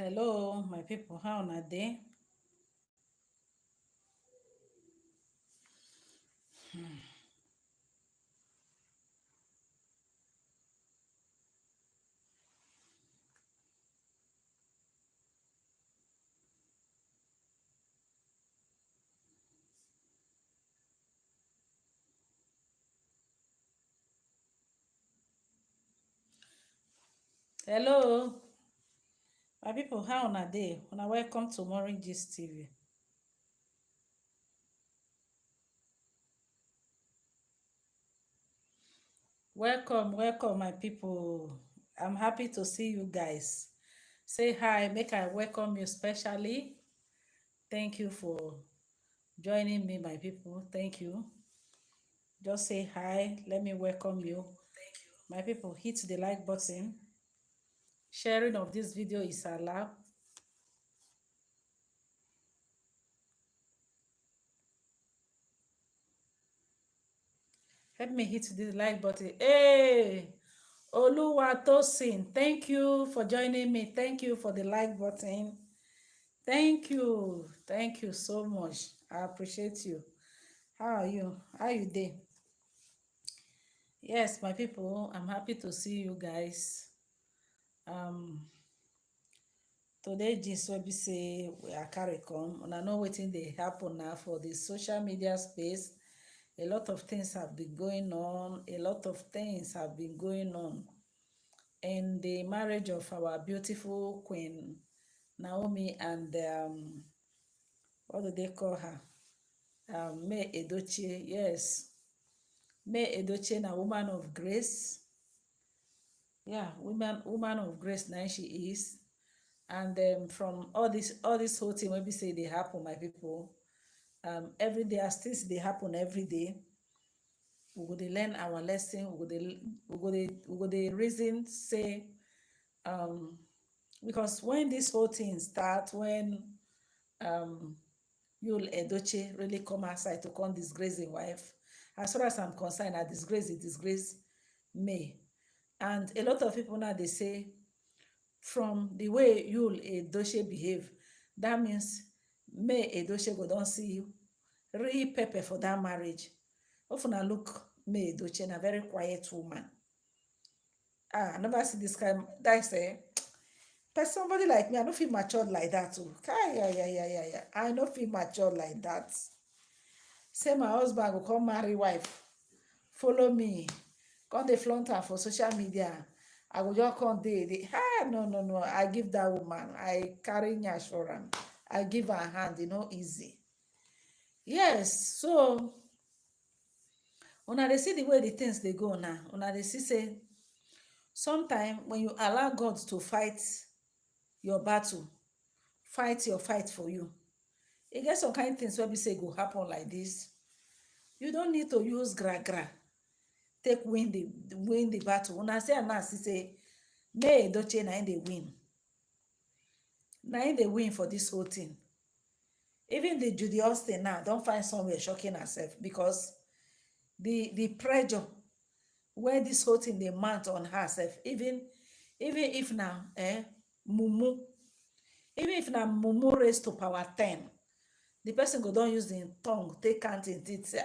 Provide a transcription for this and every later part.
Hello, my people. How na dey? Hello, my people. How na dey? Una welcome to MAUREEN'S TV. Welcome, welcome, my people. I'm happy to see you guys. Say hi, make I welcome you specially. Thank you for joining me, my people. Thank you. Just say hi. Let me welcome you. My people, hit the like button. Sharing of this video is allowed. Help me hit the like button. Hey, Oluwatosin, thank you for joining me. Thank you for the like button. Thank you. Thank you so much. I appreciate you. How are you? How you doing? Yes, my people, I'm happy to see you guys. Um, Today gist wey be say we are carry come. Una know wetin dey happen now for the social media space. A lot of things have been going on. A lot of things have been going on in the marriage of our beautiful queen Naomi and what do they call her? May Edochie. Yes, May Edochie, na woman of grace. Yeah, woman of grace. Now she is, and from all this whole thing wey be say they happen, my people. Every day as things they happen every day, we go dey learn our lesson. We go dey reason say because when this whole thing start, when um Yul Edochie really come outside to come disgrace him wife, as far as I'm concerned, I disgrace May. And a lot of people now they say from the way Yul Edochie behave, that means May Edochie go don see real pepper for that marriage. Often I look May Edochie, a very quiet woman. I never see this kind. That say, but somebody like me, I don't feel matured like that too. Yeah. I don't feel matured like that. Say my husband will come marry wife, follow me, come dey flaunt her for social media. I go just come dey. No. I give that woman. I carry nyash for am. I give her hand. Easy. Yes. So una dey see the way the things dey go now. Una dey see say sometimes when you allow God to fight your battle, fight your fight for you, e get some kind things wey be say go happen like this. You don't need to use gra take win the battle. Una say now see say May Edochie na im dey win. Na im dey win for this whole thing. Even the Judy Austin now don find somewhere shocking herself because the pressure where this whole thing dey mount on herself, even if na mumu, even if na mumu raised to power 10, the person go don use the tongue take count in teeth say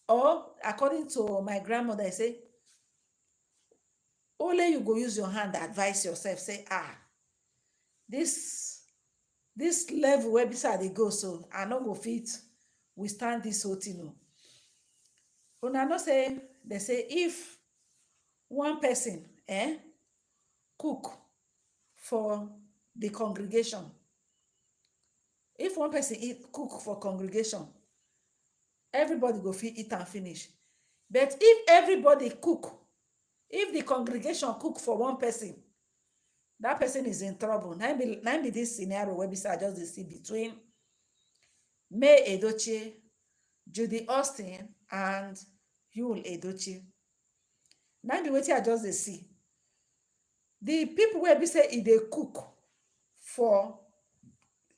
or according to my grandmother, I say only you go use your hand advise yourself say this level where beside they go, so I no go fit withstand this whole thing. Una know say they say if one person cook for the congregation, if one person cook for congregation, everybody go fit eat and finish. But if everybody cook, if the congregation cook for one person, that person is in trouble. Now be this scenario where I just see between May Edochie, Judy Austin, and Yul Edochie. Now be wetin I just see. The people where be say if they cook for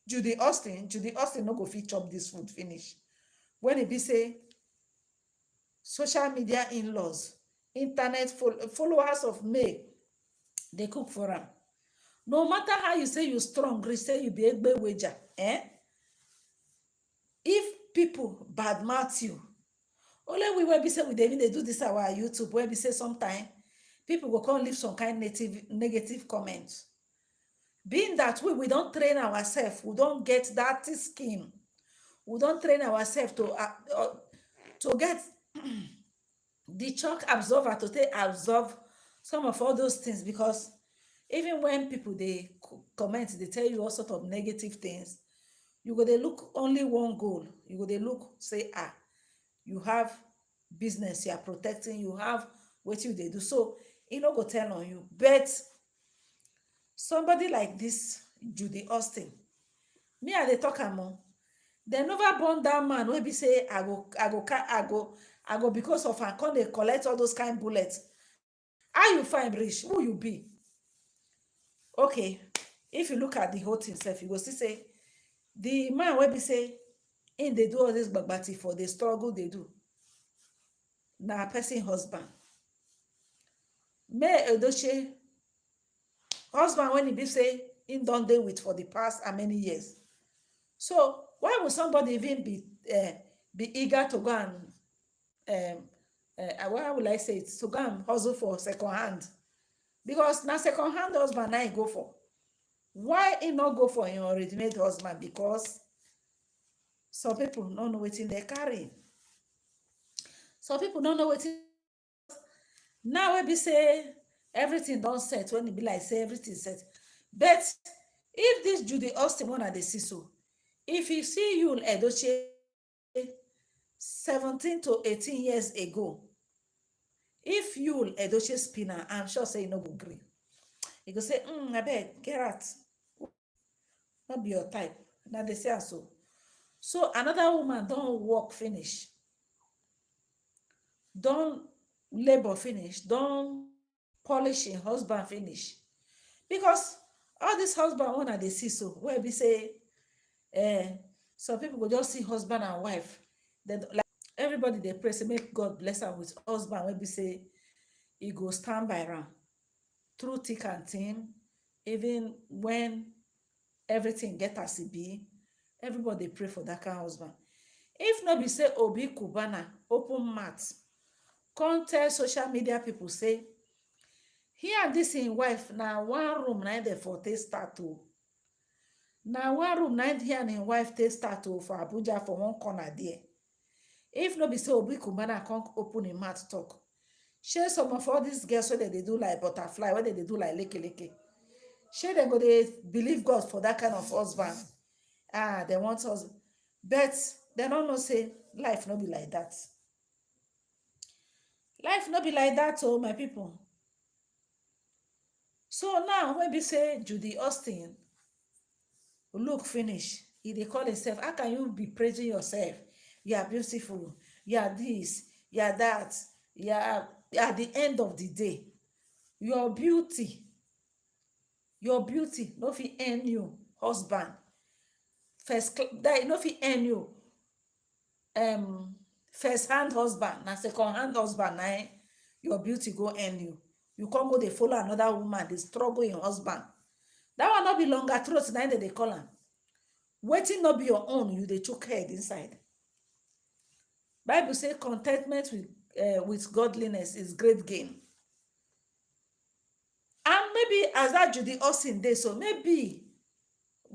Judy Austin no go fit chop this food finish. When it be say social media in-laws, internet followers of May, they cook for am. No matter how you say you strong, say you be egbe wager, eh? If people badmouth you, only we will be say we dey even dey do this our YouTube, where we say sometime people go come leave some kind negative comments. Being that we don't train ourselves, we don't get that skin, we don't train ourselves to get the shock absorber to take absorb some of all those things. Because even when people they comment, they tell you all sort of negative things, you go they look only one goal. You go they look say, you have business, you are protecting, you have what you they do, so it no go tell on you. But somebody like this Judy Austin, me I dey talk am o, dem never born that man wey be say I go because of am come dey collect all those kind bullets. How you find reach? Who you be? Okay, if you look at the whole thing sef, you go see say the man wey be say him dey do all this gbagbati for the struggle they do, na person husband. May Edochie husband, when he be say him don dey with for the past how many years. So why would somebody even be eager to go and why would I say it, to go and hustle for second hand? Because now second hand husband now he go for. Why he not go for him already-made husband? Because some people don't know wetin they carry. Some people don't know wetin. Now we be say everything don't set, when it be like say everything set. But if this Judy Austin one at the see so, if you see you Edochie 17 to 18 years ago, if you Edochie spinner, I'm sure say you no go green. You go say, I beg, get out. Not be your type. Now they say so. So another woman don't work finish, don't labor finish, don't polish in husband finish. Because all this husband one at the see so, where we say some people go just see husband and wife, then like everybody they pray say make God bless her with husband where we say he go stand by am through thick and thin, even when everything get as it be. Everybody pray for that kind of husband. If not be say Obi Kubana open mouth come tell social media people say he and this in wife now one room na dey for take start to. Now one room na he and his wife take start to for Abuja for one corner there. If not be say Obi Kubana come open him mouth talk, share some of all these girls where they do like butterfly, where they do like leke. Share they go they believe God for that kind of husband. They want us, but they don't know say life not be like that. Life not be like that, oh my people. So now when we say Judy Austin look finish, he they call himself. How can you be praising yourself? You are beautiful, you are this, you are that, you are at the end of the day, your beauty no fit earn you husband no fit earn you first hand husband. Now second hand husband, now your beauty go earn you. You can't go they follow another woman, they struggle in husband. That one not be longer throat, now they call her. Waiting not be your own, you they choke head inside. Bible say contentment with godliness is great gain. And maybe as that Judy Austin day, so maybe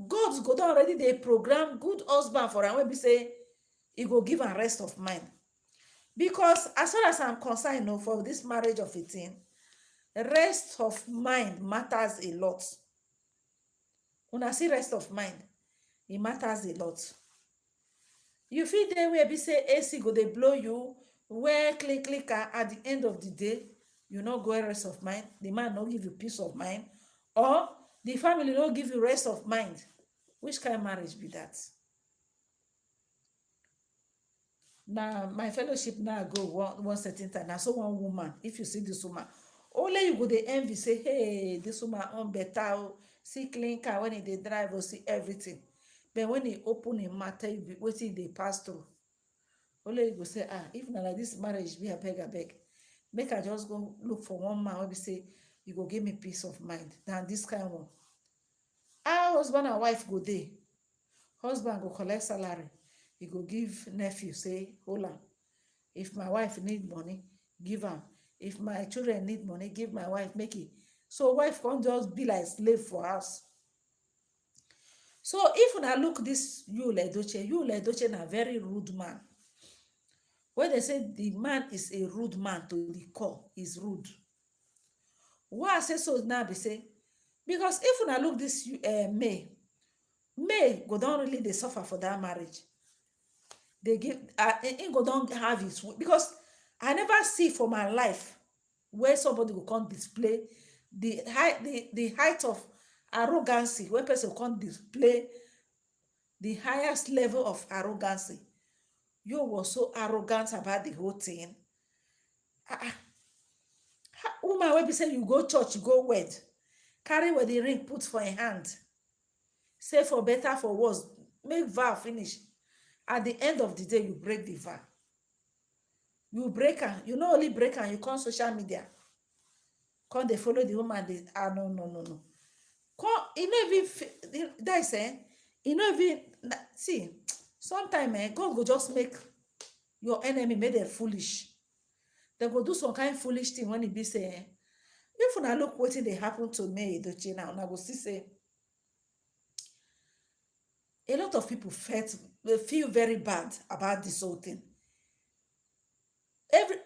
God's go down already, they program good husband for her. Maybe say he go give her rest of mind. Because as far as I'm concerned, for this marriage of 18, rest of mind matters a lot. When I see rest of mind, it matters a lot. You feel there where be say AC go they blow you, where click at the end of the day, you not go rest of mind. The man not give you peace of mind, or the family don't give you rest of mind. Which kind of marriage be that? Now my fellowship now go one certain time. Now so one woman, if you see this woman, only you go the envy say, hey, this woman on better, see clean car when they drive or see everything. But when he open him mouth, tell you wetin they pass through, only you go say, if not like this marriage be a beg. Make I just go look for one man where we say you go give me peace of mind than this kind of one. how husband and wife go dey. Husband go collect salary, he go give nephew, say hold am. If my wife need money, give am. If my children need money, give my wife, make it. So wife can't just be like slave for house. So if una look this Yul Edochie na very rude man. When they say the man is a rude man to the core, is rude. Why I say so now be say, because if una look this May go don really dey suffer for that marriage. They give him go don have his, because I never see for my life where somebody go come display the height of arrogancy, where person come display the highest level of arrogancy. You was so arrogant about the whole thing. Woman wey be say you go church, you go wed, carry wedding ring put for a hand, say for better for worse, make vow finish. At the end of the day, you break the vow. You break am. You not only break am, you come social media, come they follow the woman. They no. Come, you know even that is you know even see. Sometimes God will just make your enemy make them foolish. They go do some kind of foolish thing when he be saying, if una look wetin dey happen to me Edochie now, una go see say a lot of people feel very bad about this whole thing.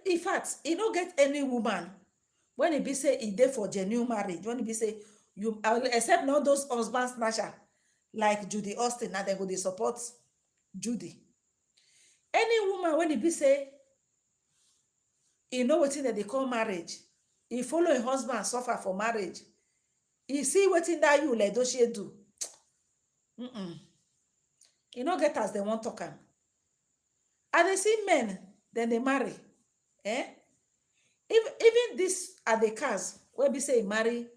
In fact, e no get any woman when e be say e dey for genuine marriage, when e be say you except not those husband snatcher like Judy Austin, now they go dey support Judy. Any woman when e be say e know wetin dem dey call marriage, e follow a husband suffer for marriage, e see wetin that Yul Edochie do. E no get as dem wan talk am. And they see men, then they marry. Even this are the cars where be say he marry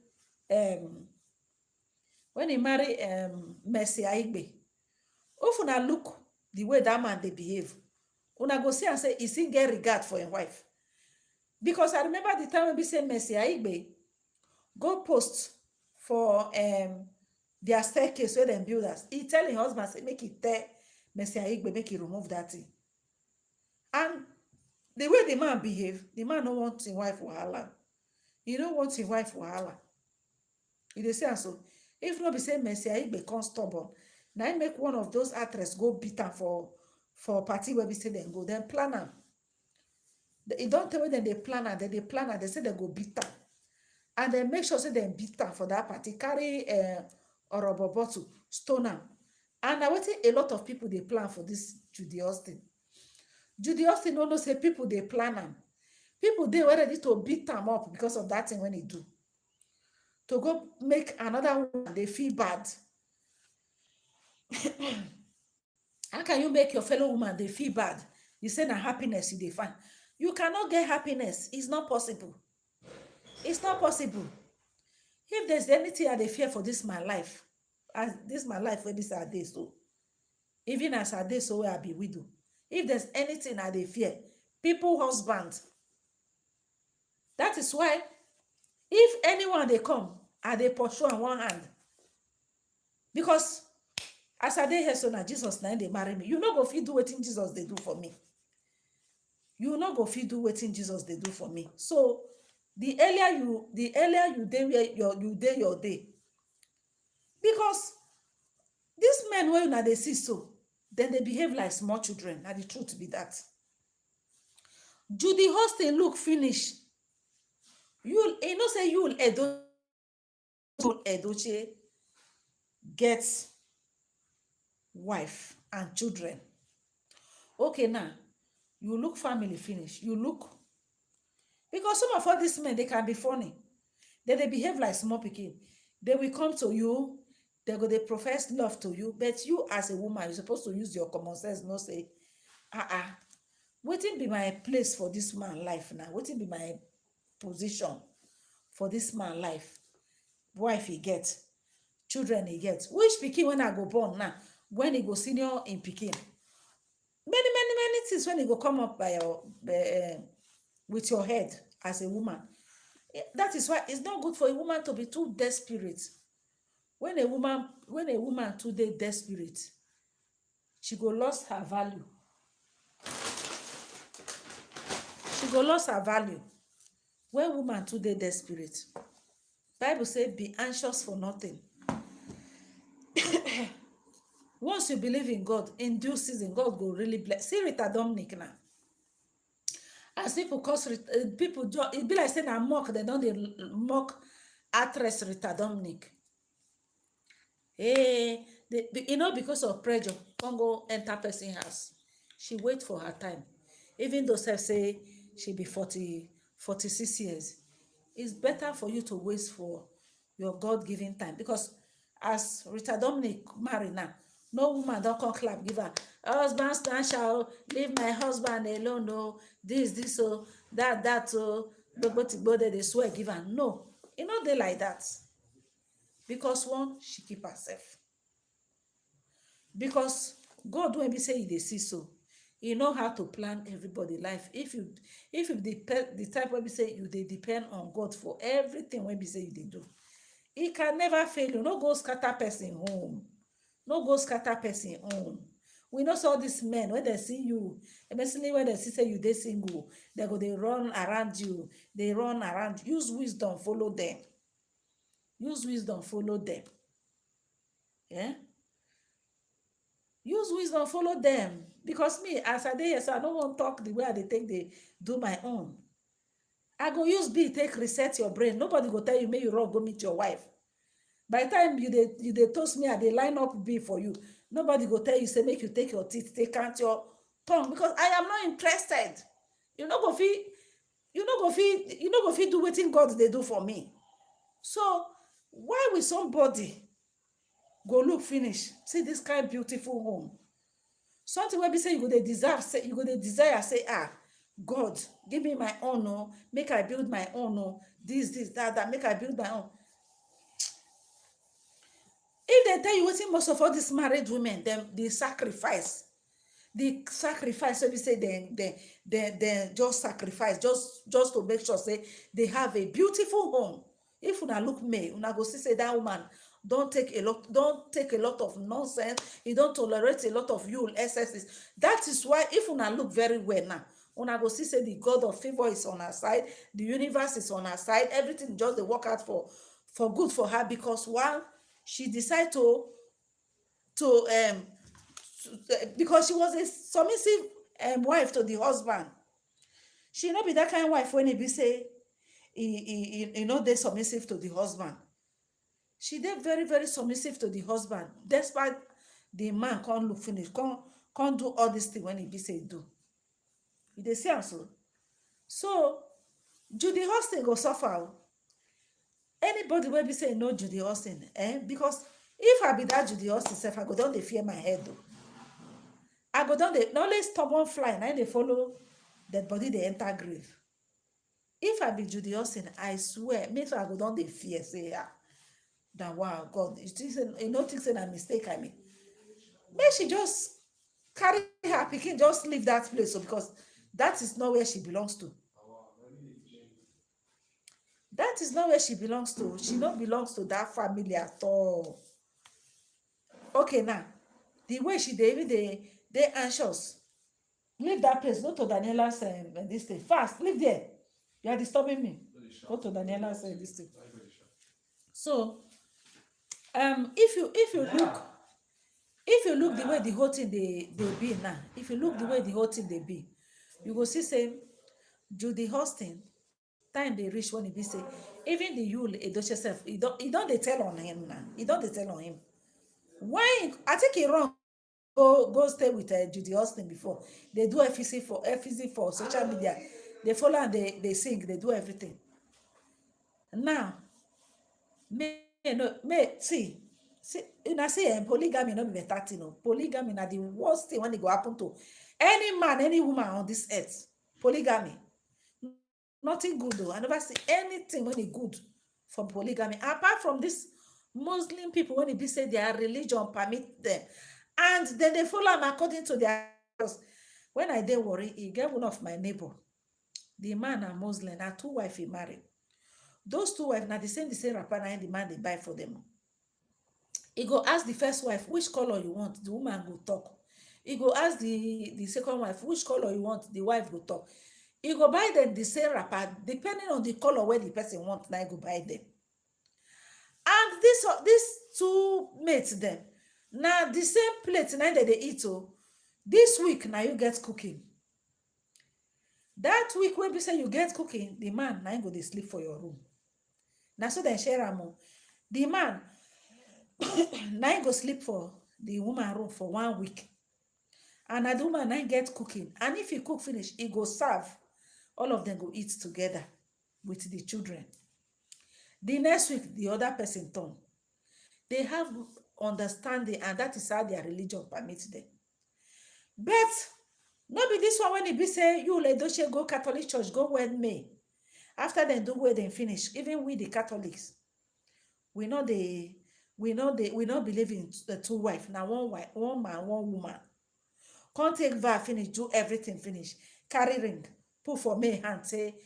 when he marry Mercy Aigbe. If una look the way that man they behave, una go see and say he still get regard for his wife. Because I remember the time when we say Mercy Aigbe go post for their staircase where them builders. He tell his husband, say, make it tell Mercy Aigbe, make it remove that thing. And the way the man behave, the man don't want his wife wahala. He don't want his wife wahala. He dey say so. If not be say Mercy Aigbe come stubborn, now he make one of those actresses go beat am for party where we say them go, then plan am. They don't tell me that they plan am, they say they go beat am. And then make sure say they beat am for that party, carry a rubber bottle, stone am. And I waiting a lot of people they plan for this Judy Austin. Judy Austin no know say people they plan am. People they were ready to beat am up because of that thing when he do. To go make another woman they feel bad. How can you make your fellow woman they feel bad? You say na happiness you define. You cannot get happiness. It's not possible. It's not possible. If there's anything I dey fear for this my life, as this my life where this are day so, even as I day so where I be widow. If there's anything I dey fear, people husband. That is why if anyone they come, I dey pursue on one hand. Because as I dey here so now Jesus now they marry me. You no go fit do wetin Jesus they do for me. You no go fit do wetin Jesus they do for me. So the earlier you day where you day your day. Because these men when they see so, then they behave like small children. And the truth be that. Judy Austin look finish. You know say Yul Edochie gets wife and children. Okay, now you look family finish. You look, because some of all these men they can be funny. They behave like small pikin. They will come to you. They profess love to you. But you as a woman, you're supposed to use your common sense. No say, wetin be my place for this man life now? Wetin be my position for this man life? Wife he get, children he get. Which pikin when I go born now? When he go senior in pikin? Many things when he go come up by your with your head as a woman. That is why it's not good for a woman to be too desperate. When a woman today desperate, she go lost her value. She go lost her value. When woman today desperate, Bible say be anxious for nothing. Once you believe in God, in due season, God go really bless. See Rita Dominic now. As people cause people, it be like saying I mock. They don't they mock actress Rita Dominic. Hey, because of pressure, can't go enter person house. She wait for her time. Even though say she be 46 years. It's better for you to wait for your God-given time. Because as Rita Dominic marry now, no woman don't come clap, give her, husband stand shall leave my husband alone, no, this, so that, so, but they swear, give her. No, not they like that. Because one, she keep herself. Because God, when we say they see so, you know how to plan everybody life. If you the type where we say you they depend on God for everything, when we say you they do, it can never fail you. No go scatter person home. No go scatter person home. We know all these men when they see you, especially when they see say you they single, they go they run around you. They run around. Use wisdom, follow them. Use wisdom, follow them. Yeah. Use wisdom, follow them. Because me, as I dey here, so I don't want to talk the way I dey take they do my own. I go use B take reset your brain. Nobody go tell you, may you run go meet your wife. By the time you dey toast me, I dey line up B for you. Nobody go tell you, say make you take your teeth, take out your tongue, because I am not interested. You no go fit do wetin God dey do for me. So why will somebody go look finish see this kind beautiful home, something wey be say you go dey deserve, say you go dey desire, say God give me my own, oh, make I build my own, oh, this that, make I build my own. If they tell you wetin most of all these married women, them the sacrifice wey be say they just sacrifice just to make sure say they have a beautiful home. If una look me, una go see say that woman don't take a lot of nonsense. You don't tolerate a lot of you excesses. That is why if una look very well now, una go see say the God of favor is on her side, the universe is on her side, everything just dey work out for good for her, because one, she decide to because she was a submissive wife to the husband. She not be that kind of wife when he be say they submissive to the husband. She did very, very submissive to the husband, despite the man can't look finish, can't do all this thing when he be say do. You see am so. So Judy Austin go suffer. Anybody will be saying no Judy Austin, because if I be that Judy Austin self, I go down, they fear my head though. I go down, they not only stubborn fly, now they follow that body, they enter grave. If I be Judy Austin, I swear, make sure I go down, they fear, say that wow, God, you know, things a mistake, I mean. May she just carry her picking, just leave that place, so because that is not where she belongs to. That is not where she belongs to. She not belongs to that family at all. Okay, now, the way she they anxious. Leave that place. Go to Daniela's this thing. Fast, leave there. You are disturbing me. Go to Daniela's this thing. So, if you look the way the whole thing they be now, if you look the way the whole thing they be, you go see say Judy Austin, time they reach when he be say, even the Yule Edochie self, he don't they tell on him now. He don't they tell on him. Why? I think he wrong. Go stay with Judy Austin before. They do FEC for social media. They follow and they sing, they do everything. Now, see, you see, polygamy not be better thing. Polygamy na the worst thing when it go happen to any man, any woman on this earth. Polygamy. Nothing good though. I never see anything when it good from polygamy. Apart from this Muslim people, when it be say their religion permit them. And then they follow them according to their house. When I did worry, he get one of my neighbor. The man are Muslim, and 2 wives he married. Those 2 wives, now the same rapper, and the man they buy for them. He go ask the first wife which color you want, the woman go talk. He go ask the second wife which color you want, the wife go talk. He go buy them the same wrapper depending on the color where the person want, na he go buy them. And this two mates dem, na the same plate na dem dey eat o. This week na you get cooking. That week wey be say you get cooking, the man na him go dey sleep for your room. Na so dem share am o. The man na him go sleep for the woman room for 1 week. And na the woman na him get cooking. And if he cook finish, he go serve. All of them go eat together with the children. The next week, the other person turn. They have understanding, and that is how their religion permits them. But no be this one when e be say you Edochie go Catholic church, go wed May. After dem do wedding finish, even we the Catholics, we no believe in the two wife. Now one wife, one man, one woman. Come take vow finish, do everything finish. Carry ring, put for May hand, say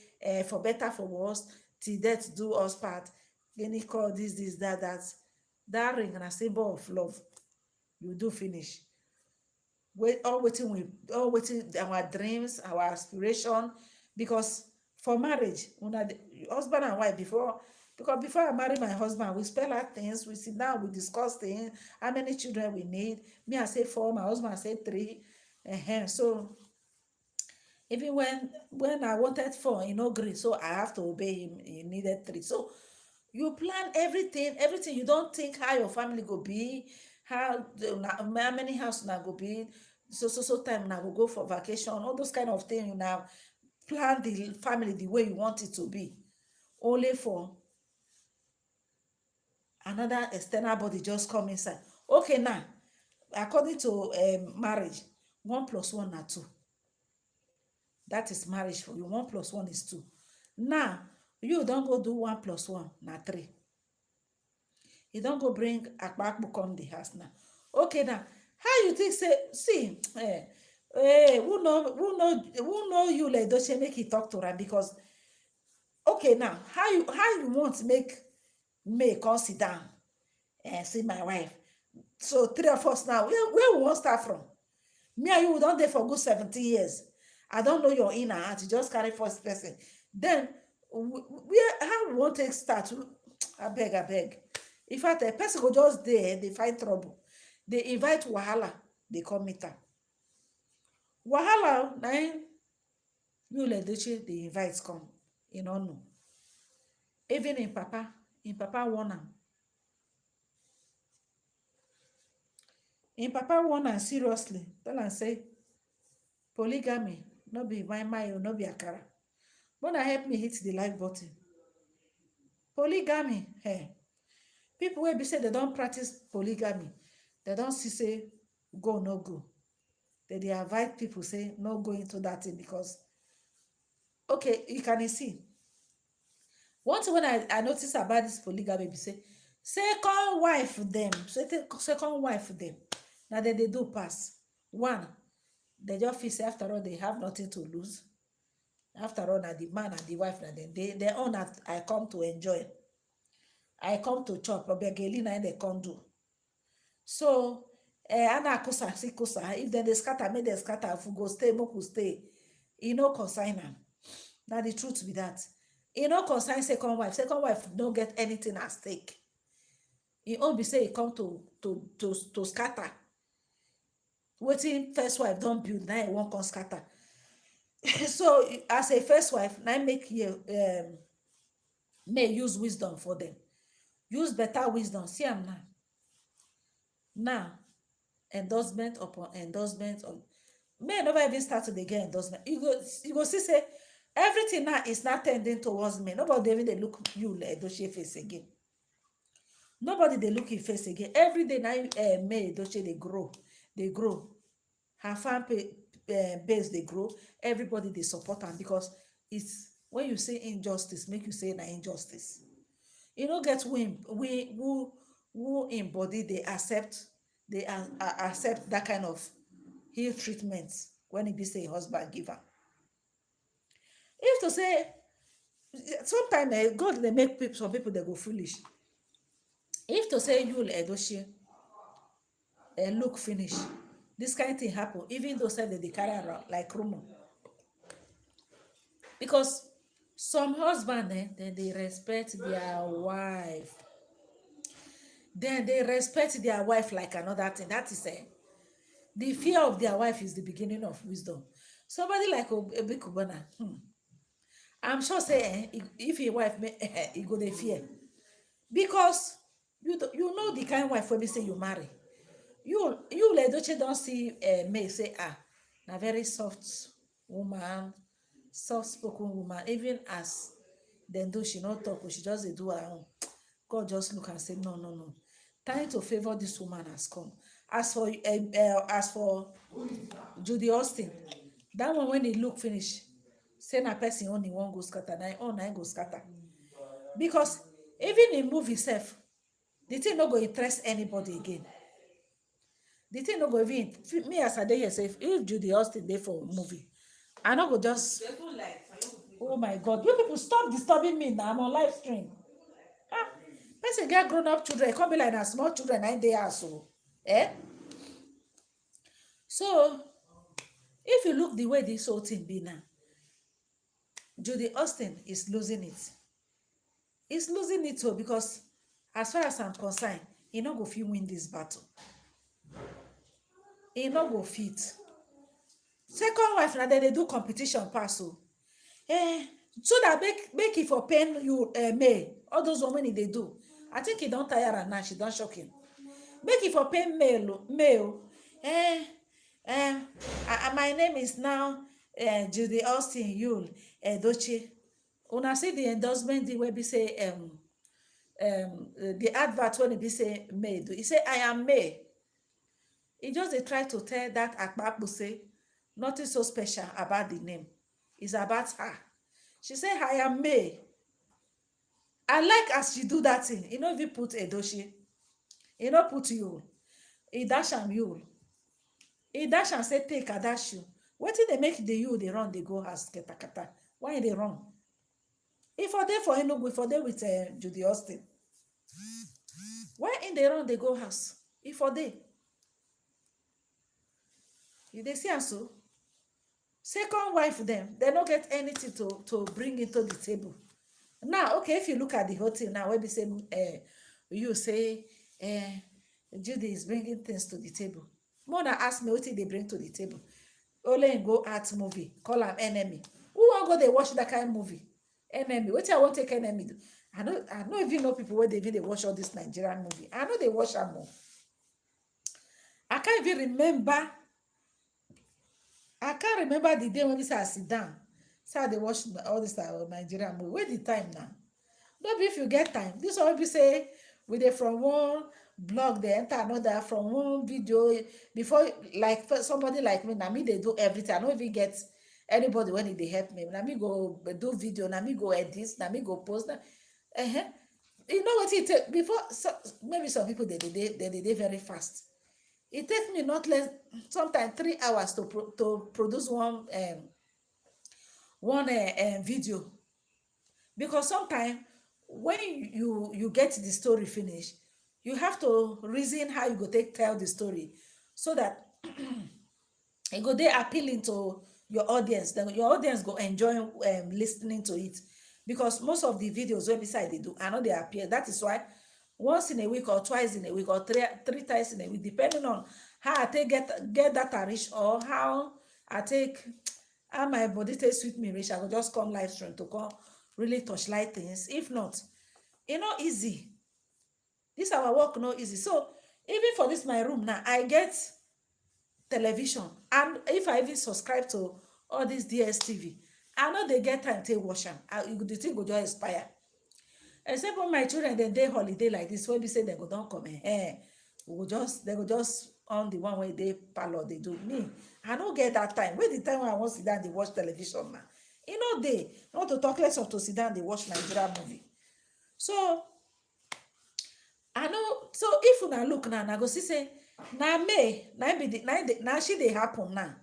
for better for worse, till death do us part. Any call this, that. That ring na symbol of love. You do finish. All waiting our dreams, our aspiration. Because for marriage, husband and wife, before I marry my husband, we spell out things, we sit down, we discuss things, how many children we need. Me, I say 4, my husband say 3. So even when I wanted 4, he no agree, so I have to obey him. He needed 3. So you plan everything. You don't think how your family go be, how many house now go be, so time now go for vacation, all those kind of things. You now plan the family the way you want it to be, only for another external body just come inside. Okay, now according to marriage, 1 + 1 na 2. That is marriage for you. 1 + 1 is 2. Now you don't go do 1 + 1 na 3. You don't go bring akpakpu come the house now. Okay, now how you think say see who know you like Edochie make he talk to her? Because okay, now how you want make May come sit down and see my wife? So 3 of us now, where we want start from? Me and you, we don dey for good 17 years. I don't know your inner heart. You just carry first person. Then how we want take start? I beg. In fact, a person go just there, they find trouble. They invite wahala, they come meet am. Wahala na you Edochie they invite come. You no know. Even in papa warn am. In papa warn am seriously. Tell am say polygamy no be my no be akara. Wanna help me hit the like button. Polygamy, people wey be say they don't practice polygamy, they don't see say go no go. They invite people say no go into that thing because okay, you can see. One thing when I notice about this polygamy be say second wife them. Now they do pass. One, they just feel say after all they have nothing to lose. After all, now the man and the wife, they own that I come to enjoy. I come to chop, but Begelina they come do. So, Anna Kusa, if they scatter, make them scatter. If we go stay, make we stay. You know, consign them. Now the truth be that. You know, consign second wife. Second wife don't get anything at stake. You won't be say he come to scatter. Waiting first wife don't build, now he won't come scatter. So as a first wife, now make you may use wisdom for them. Use better wisdom. See am now. Now, endorsement upon endorsement on. May never even start to get endorsement. You go see say everything now is not tending towards me. Nobody even they look you like Edochie face again. Nobody they look in face again. Every day now May Edochie they grow. Her fan base they grow. Everybody they support her because it's when you say injustice, make you say na injustice. You don't get who embody they accept accept that kind of heal treatment when it be say husband give her. If to say sometimes God they make some people they go foolish. If to say you Edochie, look finish, this kind thing happen, even though say they carry around like rumor. Because some husband then they respect their wife, then they respect their wife like another thing. That is the fear of their wife is the beginning of wisdom. Somebody like Obi Kubana, I'm sure say if your wife he go dey fear, because you know the kind wife wey be say you marry. You Ledoche don't see May say na very soft woman, soft spoken woman. Even as dem do, she not talk, she just dey do her own. God just look and say no, no, no. Time to favor this woman has come. As for Judy Austin, that one when he look finish, say na person only one go scatter, na own na go scatter. Because even in movie self, the thing no go interest anybody again. The thing no go even me as I dey here say if Judy Austin dey for movie, I no go just, oh my God, you people stop disturbing me now. I'm on live stream. Ah, person get grown up children, e come be like na small children na dey house so. So if you look the way this whole thing be now, Judy Austin is losing it. He's losing it too, because as far as I'm concerned, he no go fit win this battle. He no go fit. Second wife na they do competition pass so. So that make it for pain you May. All those women they do. I think he don't tire her now, she don't shock him. Make it for pain male. My name is now Judy Austin Yule Doche. Una see the endorsement the way be say the advert when it be say May do. He say I am May. He just they try to tell that Akpapu say nothing so special about the name. It's about her. She say I am May. I like as she do that thing. You know if you put Edochie, you know put you. He dash am you. He dash and say take a dash you. What did they make the you they run they go as kata? Why they run? If for there for Enugu, for there with Judy Austin. Why in they run they go house? If for there. You they see and so. Second wife them, they don't get anything to bring into the table. Now, okay, if you look at the whole thing now, when we say you say Judy is bringing things to the table. Mona ask me what they bring to the table. Only go art movie, call am enemy. Who want go they watch that kind of movie? Enemy. What I want take enemy do? I don't even know people where they even they watch all this Nigerian movie. I know they watch them more. I can't even remember. I can't remember the day when we say I sit down. Say they watch all this Nigerian movie. Where the time now? Maybe if you get time. This one we say we they from one blog they enter another, from one video before, like somebody like me. Now me they do everything. I don't even get anybody when they help me. Now me go do video. Now me go edit. Now me go post. You know what it take before? So, maybe some people they very fast. It takes me not less sometimes 3 hours to produce one video, because sometimes when you get the story finished, you have to reason how you go take tell the story so that it go there appealing to your audience. Then your audience go enjoy listening to it, because most of the videos website they do, I know they appear. That is why once in a week or twice in a week or three times in a week, depending on how I take get that reach, or how I take how my body takes with me reach, I will just come live stream to come really touch light things. If not, it's not easy. This our work not easy. So even for this my room now, I get television, and if I even subscribe to all this DSTV, I know they get time to watch them. The thing go just expire. Except when my children they holiday like this, when we say they go don't come they go just on the one way they parlor they do. Me, I don't get that time. Where the time when I want to sit down they watch television now? You know they not to talk less of to sit down they watch Nigerian movie. So I know. So if una look now, I go see say now May now she they happen now.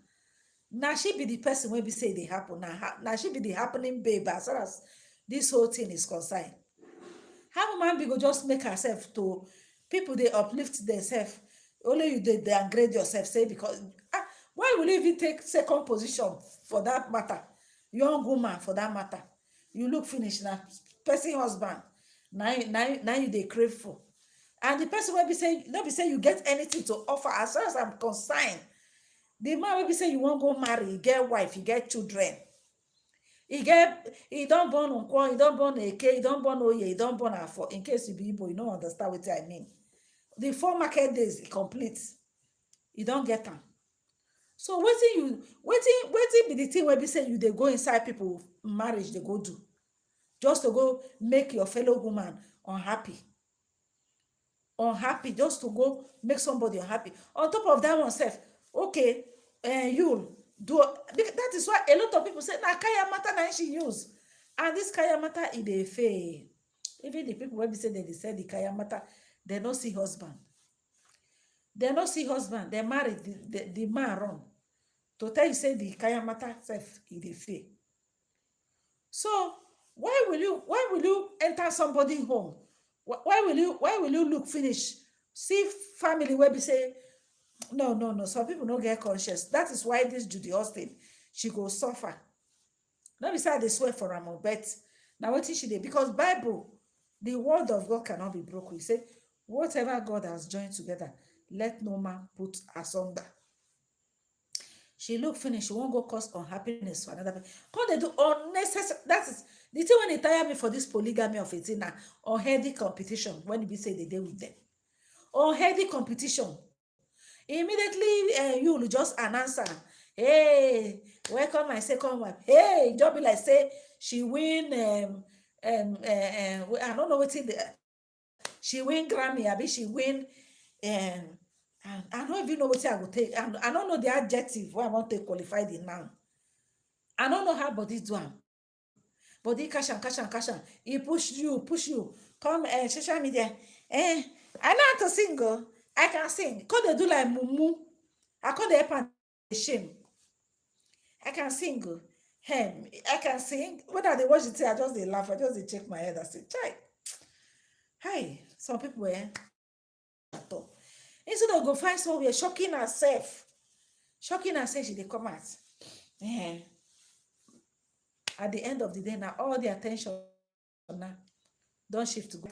Now she be the person when we say they happen now. Now she be the happening babe as far as this whole thing is concerned. How man be go just make herself to people they uplift themselves. Only you dey downgrade yourself, say because why will you even take second position for that matter? Young woman for that matter. You look finish na person husband. Now you dey crave for. And the person will be saying, not be say you get anything to offer. As far as I'm concerned, the man will be saying you won't go marry, you get wife, you get children. He don't born Nkwo, he don't born Eke, he don't born Oye, he don't born Afo. In case you be Igbo, you don't understand what I mean. The 4 market days complete. You don't get them. So waiting be the thing where be say you they go inside people marriage they go do. Just to go make your fellow woman unhappy. Unhappy, just to go make somebody unhappy. On top of that one self, okay, you do that is why a lot of people say na kaya mata na she use. And this kaya mata is dey fail. Even the people when be say they say the kaya mata, they don't see husband. They don't see husband. They marry the man run. To tell you say the kaya mata self is dey fail. So why will you enter somebody's home? Why will you look finish? See family where be say no. Some people don't get conscious. That is why this Judy Austin, she go suffer. Not beside they swear for her, but now what is she did? Because Bible, the word of God cannot be broken. He said, whatever God has joined together, let no man put asunder. She look finish, she won't go cause unhappiness for another person. Because they do unnecessary. That is the thing when they tire me for this polygamy of 18 now, unhealthy competition, when we say they deal with them. Unhealthy competition. Immediately, you will just announce her, hey, welcome my second wife. Hey, just be like say she win I don't know what it she win Grammy, I she win and I don't even know what I will take. And I don't know the adjective where I want to qualify the noun. I don't know how body do am. Body cash and. He push you. Come social media. I know how to sing. I can sing. Cause they do like mumu. I call the help and shame. I can sing. I can sing. When I watch it, I just they laugh. I just they check my head. I say, chai. Hi. Some people instead of go find somewhere shocking herself. She they come out. At the end of the day, now all the attention now don't shift to go.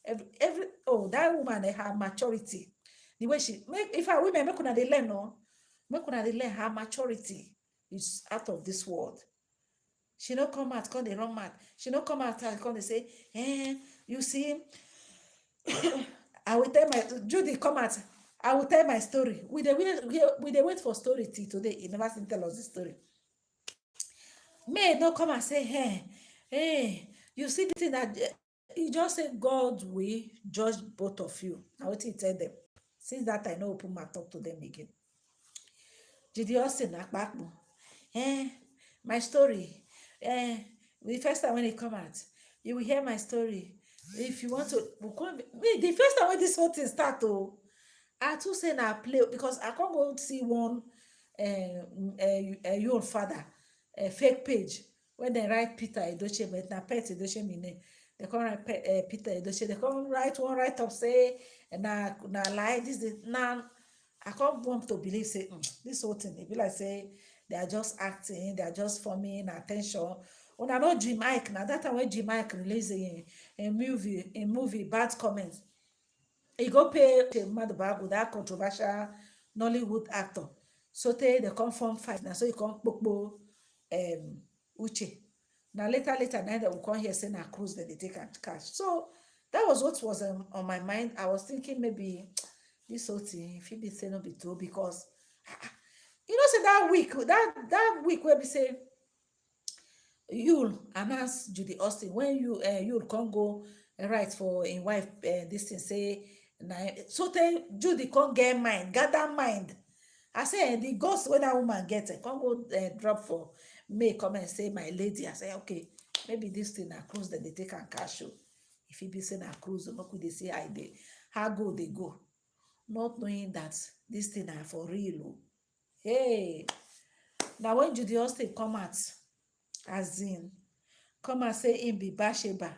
Every that woman her maturity. The way she make if I women make una they learn no, make una they learn her maturity is out of this world. She don't come out, come they run mad. She don't come out and come they say, you see, I will tell my Judy come out. I will tell my story. We wait for story till today. He never seen tell us the story. May no come and say, hey, you see the thing that you just say God will judge both of you. Now what he tell them. Since that I know open my talk to them again. Judy Austin back my story. The first time when it come out, you will hear my story. If you want to, the first time when this whole thing start, I too say na play because I can't go see one your father fake page when they write Peter Edochie, but na Pet Edochie mine. They can't write Peter Edochie. They can't write one write up say na lie this now. I can't want to believe say this whole thing. It be like say they are just acting, they are just forming attention. When I know Jim Ike, now that time when Jim Ike released a movie, bad comments. He go pay mad bag with that controversial Nollywood actor. So they come from fight now. So he come pokpo Uche. Now later now they will come here saying a cruise that they take and cash. So that was what was on my mind. I was thinking maybe this whole thing, if it be say no be true, because you know, say that week where we say you'll announce Judy Austin when you'll come go right for in wife this thing say so tell Judy can't get mind, gather mind. I say the ghost when that woman gets it, come go drop for me, come and say my lady. I say okay, maybe this thing a cruise that they take and cash you. If it be saying a cruise, no could they say I did. How go they go? Not knowing that this thing are for real. Hey, now when Judy Austin come out, as in, come and say him be Bathsheba.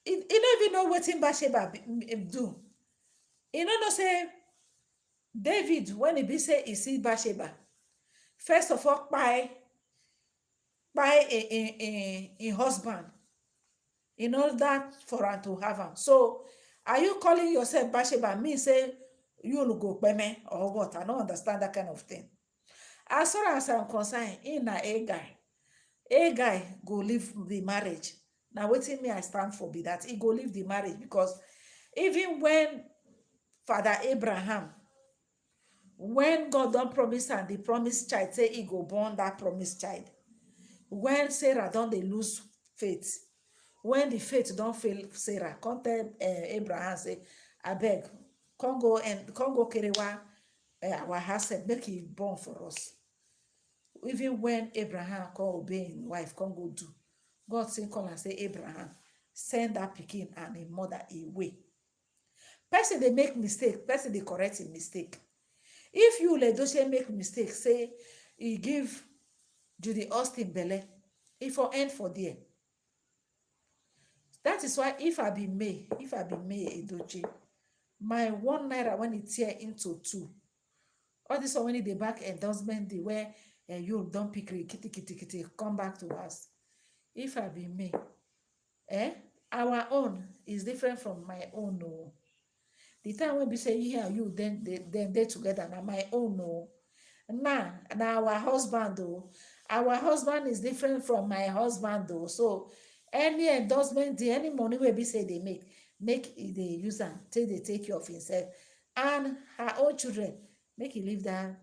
He no even know wetin Bathsheba do. He no know say David, when he be say he see Bathsheba, first of all kpai im husband in order for am to have am. So are you calling yourself Bathsheba mean say you go kpeme or what? I no understand that kind of thing. As far as I'm concerned, him na a guy go leave the marriage. Na wetin me I stand for be that he go leave the marriage, because even when Father Abraham, when God don promise am the promised child, say he go born that promised child, when Sarah don dey lose faith, when the faith don fail Sarah, come tell Abraham say, abeg, come go kerewa our house, make e born for us. Even when Abraham come obey him wife, come go do, God say come and say, Abraham, send that pikin and him mother away. Person dey make mistake, person dey correct him mistake. If you Edochie make mistake, say he give Judy Austin belle, e for end for there. That is why if I be May Edochie, my 1 naira when it tear into 2, all this one when it dey back endorsement dey where you don pick kitty come back to us. If I be May, our own is different from my own. No, the time when we say you and you then they together, na my own. No, now our husband though, our husband is different from my husband though. So any endorsement, any money wey be say they make they use am till they take care of himself and her own children, make he leave that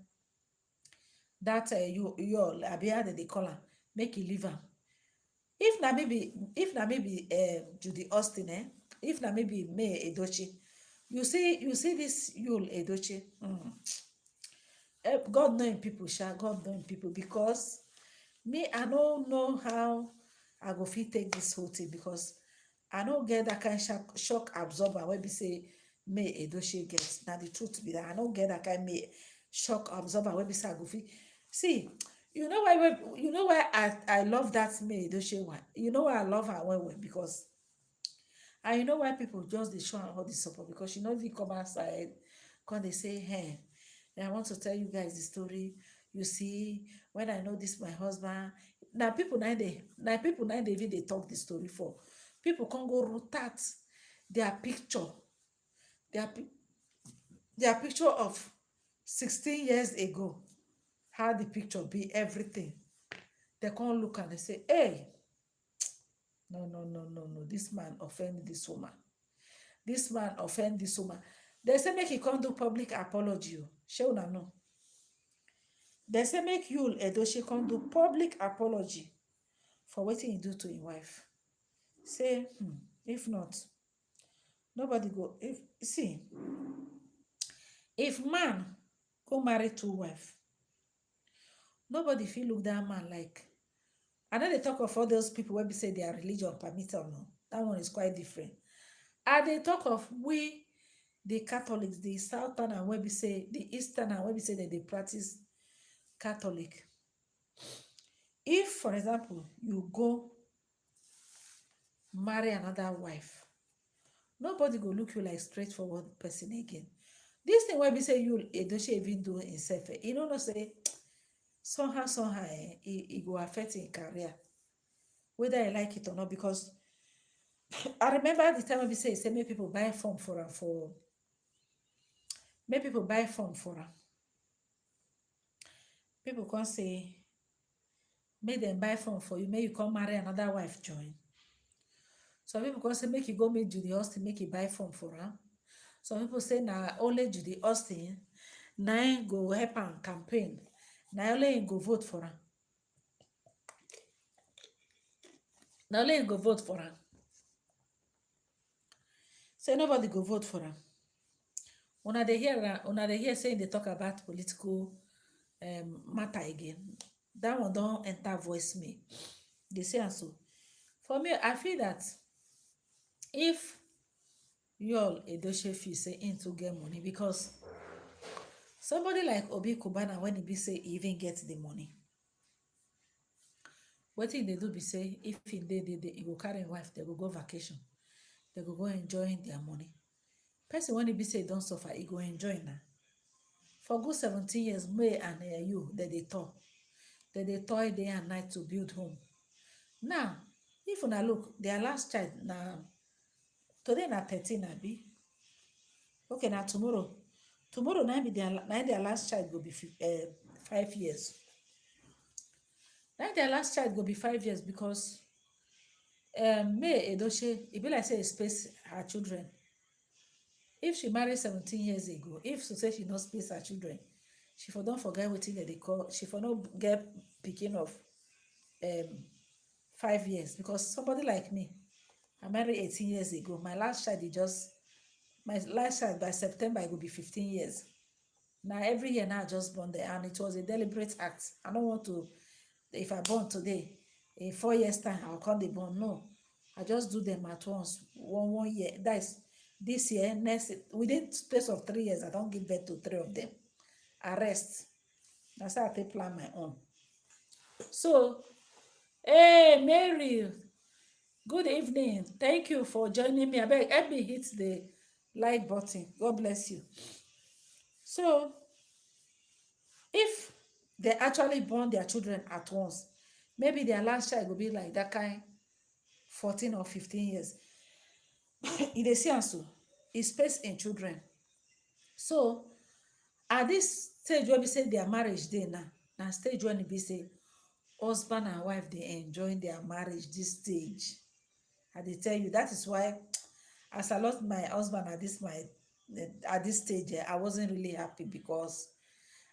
you abi how they call am, make he leave am. If na maybe Judy Austin, if na maybe May Edochie, you see this Yul Edochie, God knowing people, God knowing people, because me, I don't know how I go fit take this whole thing, because I don't get that kind shock absorber where we say May Edochie gets. Now the truth be that I don't get that kind of shock absorber where we say I go fit. See, you know why I love that May Edochie one. You know why I love her well, because and you know why people just they show her all this support, because she know if you come outside, because they say, hey, I want to tell you guys the story. You see, when I know this my husband, now people now they even they talk the story for. People can go rotate their picture, their picture of 16 years ago, how the picture be, everything. They can't look and they say, hey, no, this man offend this woman. This man offend this woman. They say make he come do public apology. Shey una know. They say make Yul Edochie come do public apology for what he do to his wife. Say, if not, nobody go. If man go marry 2 wives, nobody feel look that man like. I know they talk of all those people when we say their religion permit or no. That one is quite different. And they talk of we, the Catholics, the Southern, and when we say the Eastern, and when we say that they practice Catholic. If, for example, you go marry another wife, nobody go look you like straightforward person again. This thing when we say you Edochie even do himself, you know say somehow it go affect his career, whether I like it or not. Because I remember the time when we say make people buy form for her make people buy form for her. People can say make them buy form for you, make you come marry another wife join. Some people can say make you go meet Judy Austin, make you buy form for her. Some people say now only Judy Austin now go help am campaign. Now only him go vote for her. Now only him go vote for her. Say nobody go vote for her. Una they hear saying they talk about political matter again. That one don't enter voice me. They say and so. For me, I feel that if Yul Edochie feel say into get money, because somebody like Obi Kubana, when he be say he even gets the money, what thing they do be say if he he go carry him wife, they go vacation. they go enjoying their money. Person when e be say e don suffer, e go enjoy na. For good 17 years, May and you, they dey toil day and night to build home. Now, if una look, their last child na today na 13 abi. Okay, na tomorrow na their last child go be 5 years. Na their last child go be 5 years because May Edoche, e be like say e space her children. If she marry 17 years ago, if to say she no space her children, she for don forget wetin dem dey call, she for no get pikin of um 5 years. Because somebody like me, I married 18 years ago. My last child by September, it will be 15 years. Now every year now I just born there, and it was a deliberate act. I don't want to, if I born today, in 4 years time I'll come the born. No, I just do them at once, one year. That is this year, next, within space of 3 years, I don't give birth to three of them. I rest. That's how I take plan my own. So, hey Mary, good evening. Thank you for joining me. Abeg, help me hit the like button. God bless you. So, if they actually born their children at once, maybe their last child will be like that kind 14 or 15 years. E dey see am so, e space in children. So at this stage wey be say their marriage dey now, na stage when e be say husband and wife dey enjoy their marriage. This stage, I dey tell you, that is why as I lost my husband at this stage, I wasn't really happy. Because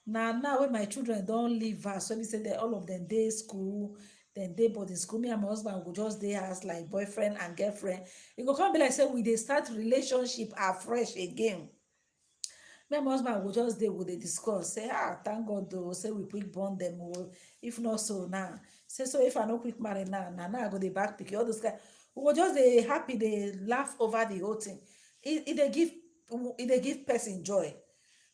now when my children don leave house, when be say all of them dey school, dem dey boarding school, me and my husband go just dey house like boyfriend and girlfriend. E go come be like say we dey start relationship afresh again. Me and my husband go just dey, we dey discuss, say thank God though, say we quick born them. If not so now, say so if I no quick marry now I go dey back pikin, all those kind. We go just dey happy, dey laugh over the whole thing. E dey give person joy.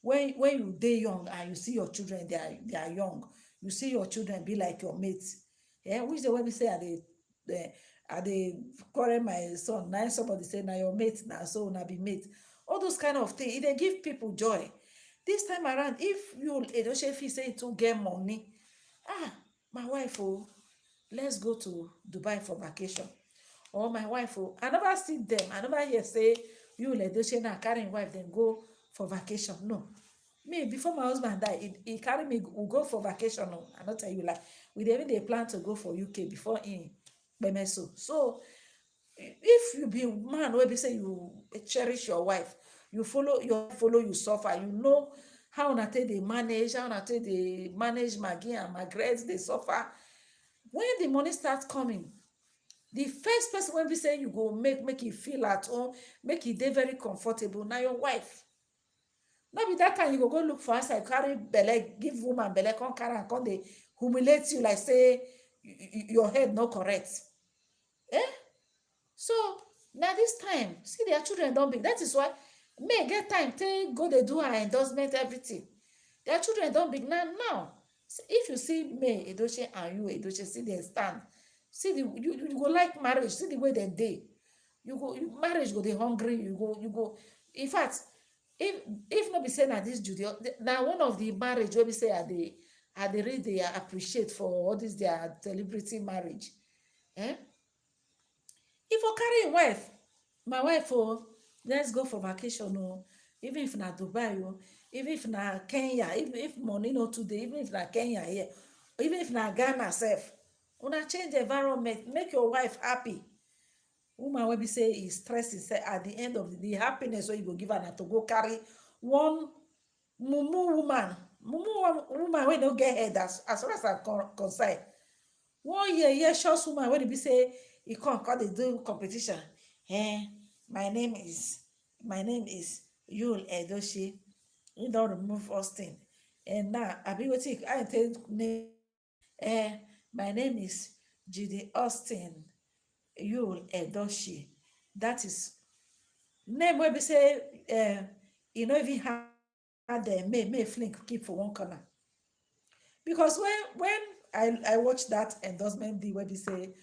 When you dey young and you see your children, they are young, you see your children be like your mates. Which the way we say I dey quarrel my son, now somebody say na your mate, now so na be mate. All those kind of things, they give people joy. This time around, if you Edoche feel say to get money, my wife, let's go to Dubai for vacation. Or my wife, I never see them, I never hear say you Edoche now carrying wife then go for vacation. No, me before my husband die, he carry me, we go for vacation. No, I not tell you, like we even dey plan to go for UK before in Bemeso. So if you be man wey be say you cherish your wife, you follow you suffer, you know how una take dey manage, how una take dey manage Maggie and Margaret, dey suffer. When the money starts coming, the first person wey be say you go make you feel at home, make you dey very comfortable, na your wife. No be that time you go look for outside, carry belle, give woman belle, come carry am, come dey humiliate you like say your head no correct. So now this time, see their children don big. That is why May get time take go dey do her endorsement, everything. Their children don big now. If you see May Edoche and you Edoche, see dem stand, see you go like marriage, see the way dem dey. Marriage go dey hungry, you go. In fact, if no be say na this Judy, na one of the marriage wey be say I dey really appreciate for all this their celebrity marriage. If I carry a wife, my wife, let's go for vacation, even if na Dubai, even if na Kenya, even if money no today, even if na Kenya here, even if na Ghana sef, una change environment, make your wife happy. Woman wey be say e stress say at the end of the day, happiness wey you go give her na to go carry one mumu woman wey no get head, as far as I'm concerned. 1 year short woman wey be say e come dey do competition. My name is Yul Edochie. He don remove Austin, and now I be wetin I take name. My name is Judy Austin Yul Edochie. That is name wey be say e no even had May Flink keep for one corner. Because when I watch that endorsement deal wey be say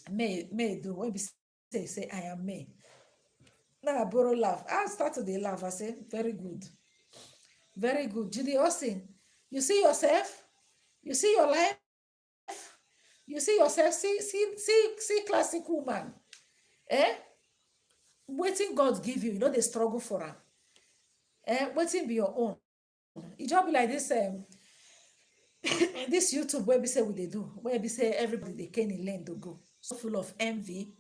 May do, wey be say I am me. Now I borrow laugh. I start to dey laugh. I say, very good. Very good. Judy Austin, you see yourself? You see your life? You see yourself? See classic woman. Eh? Waiting God give you, they struggle for her. Waiting be your own. It just be like this YouTube where we say what they do, where we say everybody they can in learn to go. So full of envy.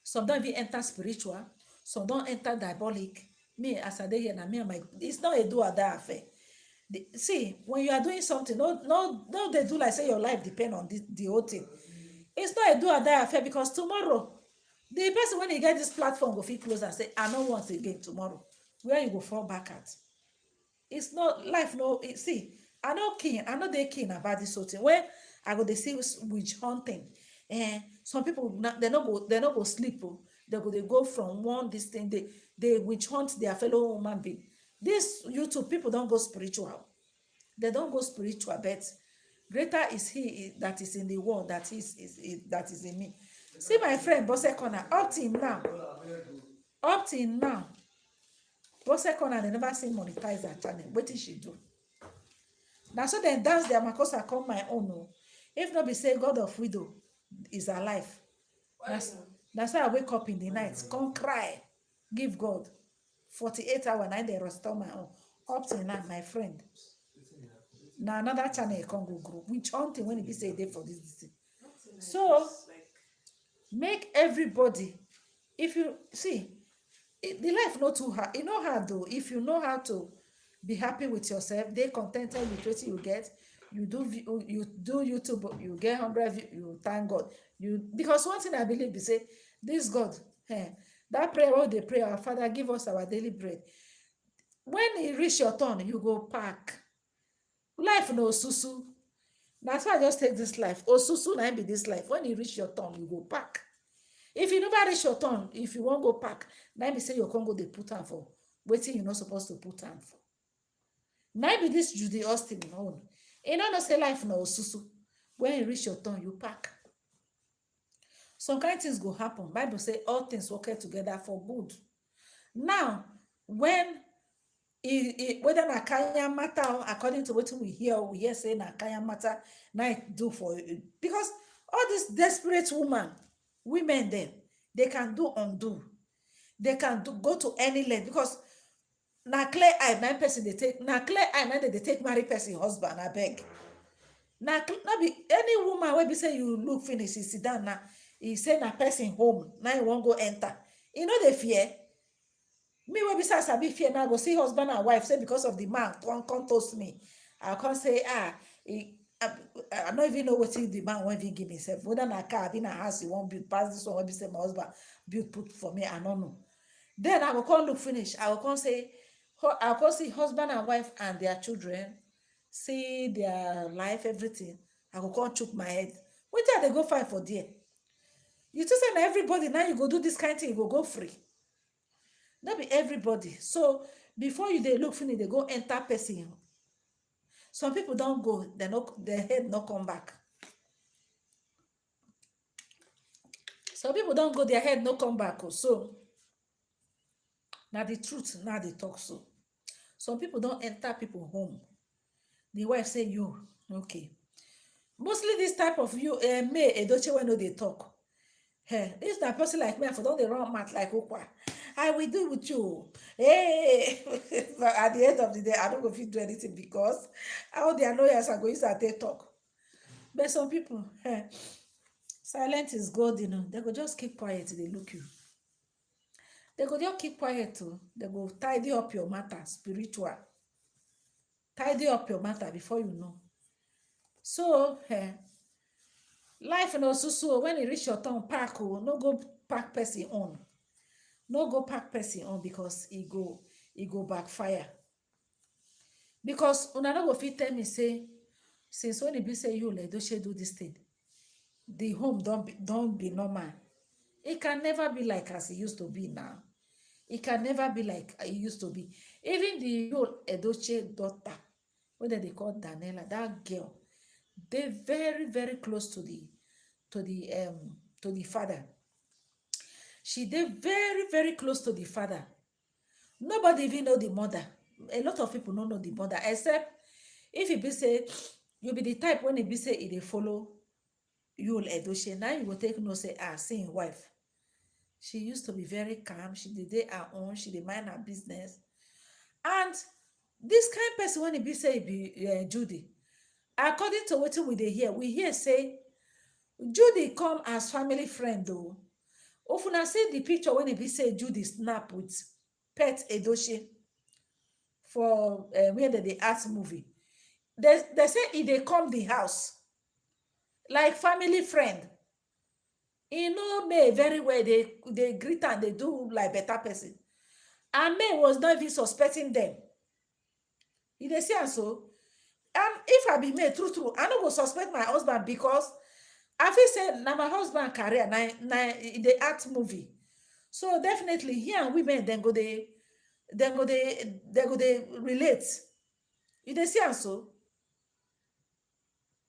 Some don't even enter spiritual, some don't enter diabolic. Me, as I dey here, now me and my, it's not a do or die affair. See, when you are doing something, no, they do like say your life depend on the whole thing. It's not a do or die affair because tomorrow, the person when he get this platform go fit close and say, I don't want again tomorrow. Where you go fall back at? It's not life. No, see, I know they keen about this whole thing. When I go, they see witch hunting, and some people they not go sleep. Oh. They go from one this thing. They witch hunt their fellow human being. This YouTube people don't go spiritual. They don't go spiritual, but greater is He that is in the world that is in me. See my friend Bose Corner up till now. Bose Corner they never seen monetize her channel. What did she do? Now so then dance their makosa come my own. No. If not be say God of widow is alive. That's why I wake up in the night, come cry, give God 48 hours, and they restore my own. Up till now, my friend. Now another channel can go group. Which hunting when it be say day for this thing. So make everybody, if you see, the life not too hard. It not hard though. If you know how to be happy with yourself, they contented with what you get. You do YouTube, you get 100 views, you thank God. Because one thing I believe is say this God, that prayer what they pray, our Father, give us our daily bread. When it reach your turn, you go pack. Life no susu. That's why I just take this life. Oh, susu na be this life. When you reach your turn, you go pack. If you never reach your turn, if you won't go pack, now be say your Congo they put on for waiting you're not supposed to put on for. Now be this Judy Austin own. You know say life no susu. When you reach your turn, you pack. Some kind of things go happen. Bible say all things work together for good. Now, when whether na kaya matter according to what we hear say na kaya matter na do for because all these desperate women then they can do undo. They can go to any length because na clear eye na person they take na clear eye na they take marry person husband I beg. Now be any woman wey be say you look finish, you sit down now, he say na person home, now you won't go enter. You know they fear. Me wey be say I sabi fear now go see husband and wife say because of the man come toast me. I can't say I don't even know what the man won't even give himself. Whether na car, be na house he won't build past this one wey be say my husband build put for me, I don't know. Then I will come look finish. I will come say I will come see husband and wife and their children, see their life, everything. I will come choke my head. Wait till they go find for there. You just say na everybody now you go do this kind of thing, you go free. Not be everybody. So before you they look finish, they go enter person. Some people don't go, their head not come back. Some people don't go, their head not come back. So now the truth, now they talk so. Some people don't enter people home. The wife say you okay. Mostly this type of you May Edoche when no they talk. Hey, this that person like me, for don't they run mouth like Okwa. I will do with you. Hey, but at the end of the day, I don't go fit do anything because all their lawyers are going to they talk. But some people, silent is good, They go just keep quiet. They look you. They go just keep quiet too. They go tidy up your matter, spiritual. Tidy up your matter before you know. So, life no so when you reach your turn, pack no go pack person on. No go pack person on because it go backfire. Because una no go fit tell me say since when it be say you like don't do this thing, the home don't be normal. It can never be like as it used to be now. It can never be like it used to be. Even the old Edoche daughter, what they call Daniela, that girl, they very, very close to the father. She did very, very close to the father. Nobody even know the mother. A lot of people don't know the mother, except if it be say, you be the type when it be say it dey follow you Edochie. Now you will take no say, see him wife. She used to be very calm. She did her own. She did mind her business. And this kind person when it be say it be Judy. According to what we hear say Judy come as family friend though. If una see the picture when it be say Judy snap with pet Edochie for where they act movie, they say if they come the house like family friend. May very well they greet and they do like better person. And May was not even suspecting them. You dey see am so? And if I be May true true, I no go suspect my husband because I feel say na my husband career na dey act movie. So definitely here and women then go they relate. You dey see am so?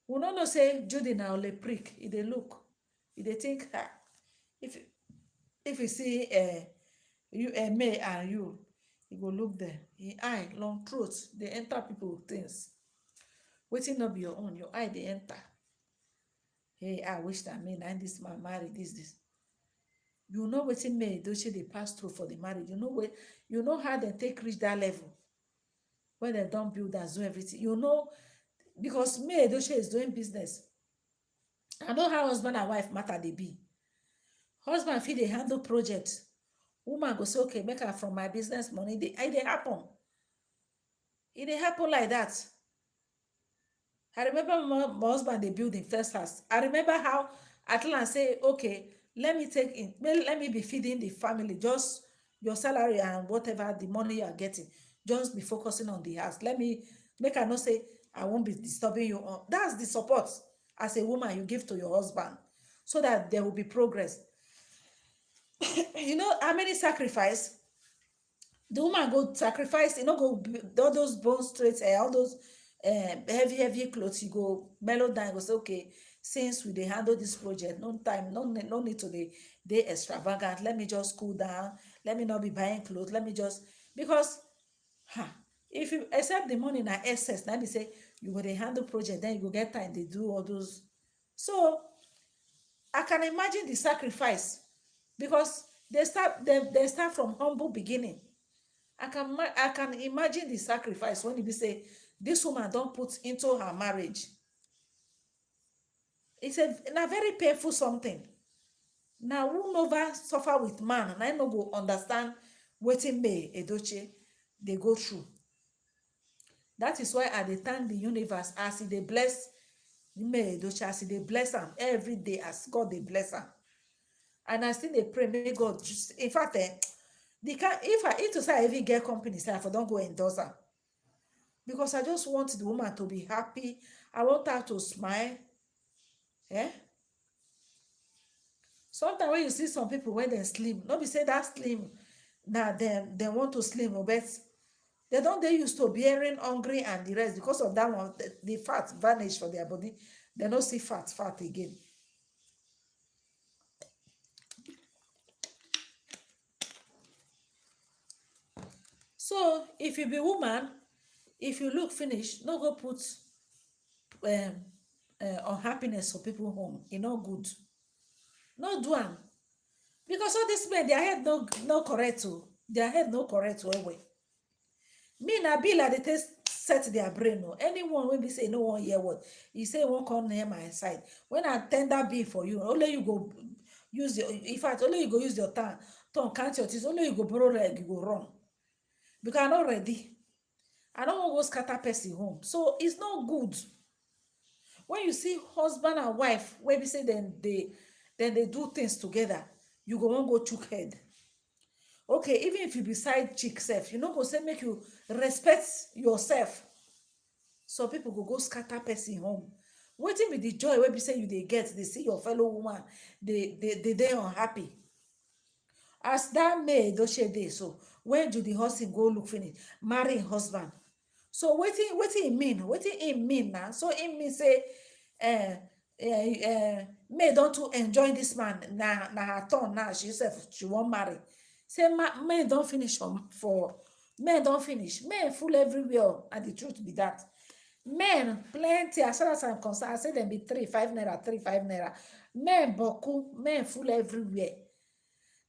We no know say Judy na only prick. E dey look. E dey think if you see you May and you go look there. Him eye long throat dey enter people things. Wetin no be your own, your eye dey enter. Hey, I wish that me and this man marry this. You know wetin May Edochie dey pass through for the marriage. You know how they take reach that level when they don't build and do everything. You know, because May Edochie is doing business. I know how husband and wife matter they be. Husband fit dey handle project. Woman go say, okay, make her from my business money. It dey happen. It dey happen like that. I remember my husband dey build him first house. I remember how Atlan say, okay, let me be feeding the family, just your salary and whatever the money you are getting, just be focusing on the house. Make I not say I won't be disturbing you. That's the support as a woman you give to your husband so that there will be progress. You know how many sacrifice the woman go sacrifice, go all those bone straight all those heavy clothes, you go mellow down, go say, okay, since we dey handle this project, no time, no need to be extravagant. Let me just cool down. Let me not be buying clothes. Let me just, because if you accept the money na excess, let me say you go dey handle project, then you go get time, they do all those. So I can imagine the sacrifice because they start from humble beginning. I can imagine the sacrifice when you say this woman don't put into her marriage. It's a very painful something. Now who never suffer with man and I no go understand wetin May Edochie they go through. That is why I dey thank the universe as they bless May Edochie, as they bless am every day, as God they bless am. And I still dey pray, may God just, in fact, if to say I even get company, say I don't go endorse her. Because I just want the woman to be happy. I want her to smile. Sometimes when you see some people when they slim, not be say that slim, now they want to slim, but they used to bearing hungry and the rest. Because of that one, the fat vanish from their body. They don't see fat again. So if you be woman, if you look finish, no go put unhappiness for people home. It no good. No do am. Because all these men, their head no correct too. Their head no correct well. Me na be like they set their brain. No. Anyone when we say no one hear what, he say won't come near my side. When I tender be for you, only you go use your, in fact, only you go use your tongue count your teeth, only you go borrow leg, you go run. Because I'm not ready. I don't want to go scatter person home. So it's not good. When you see husband and wife, when we say then they do things together, you go on go chook head. Okay, even if you be side chick self, you know go say make you respect yourself. So people go scatter person home. Waiting with the joy when we say you they get, they see your fellow woman, they unhappy. As that May Edochie day, so when Judy husband go look finish, marry husband. So what it mean? What it mean now? So it mean say May don't to enjoy this man. Na her turn now. She won't marry. Say May don't finish for men don't finish. Men full everywhere. And the truth be that. Men plenty as far as I'm concerned. I say them be 3 5 naira, 3 5 naira. Men boku, men full everywhere.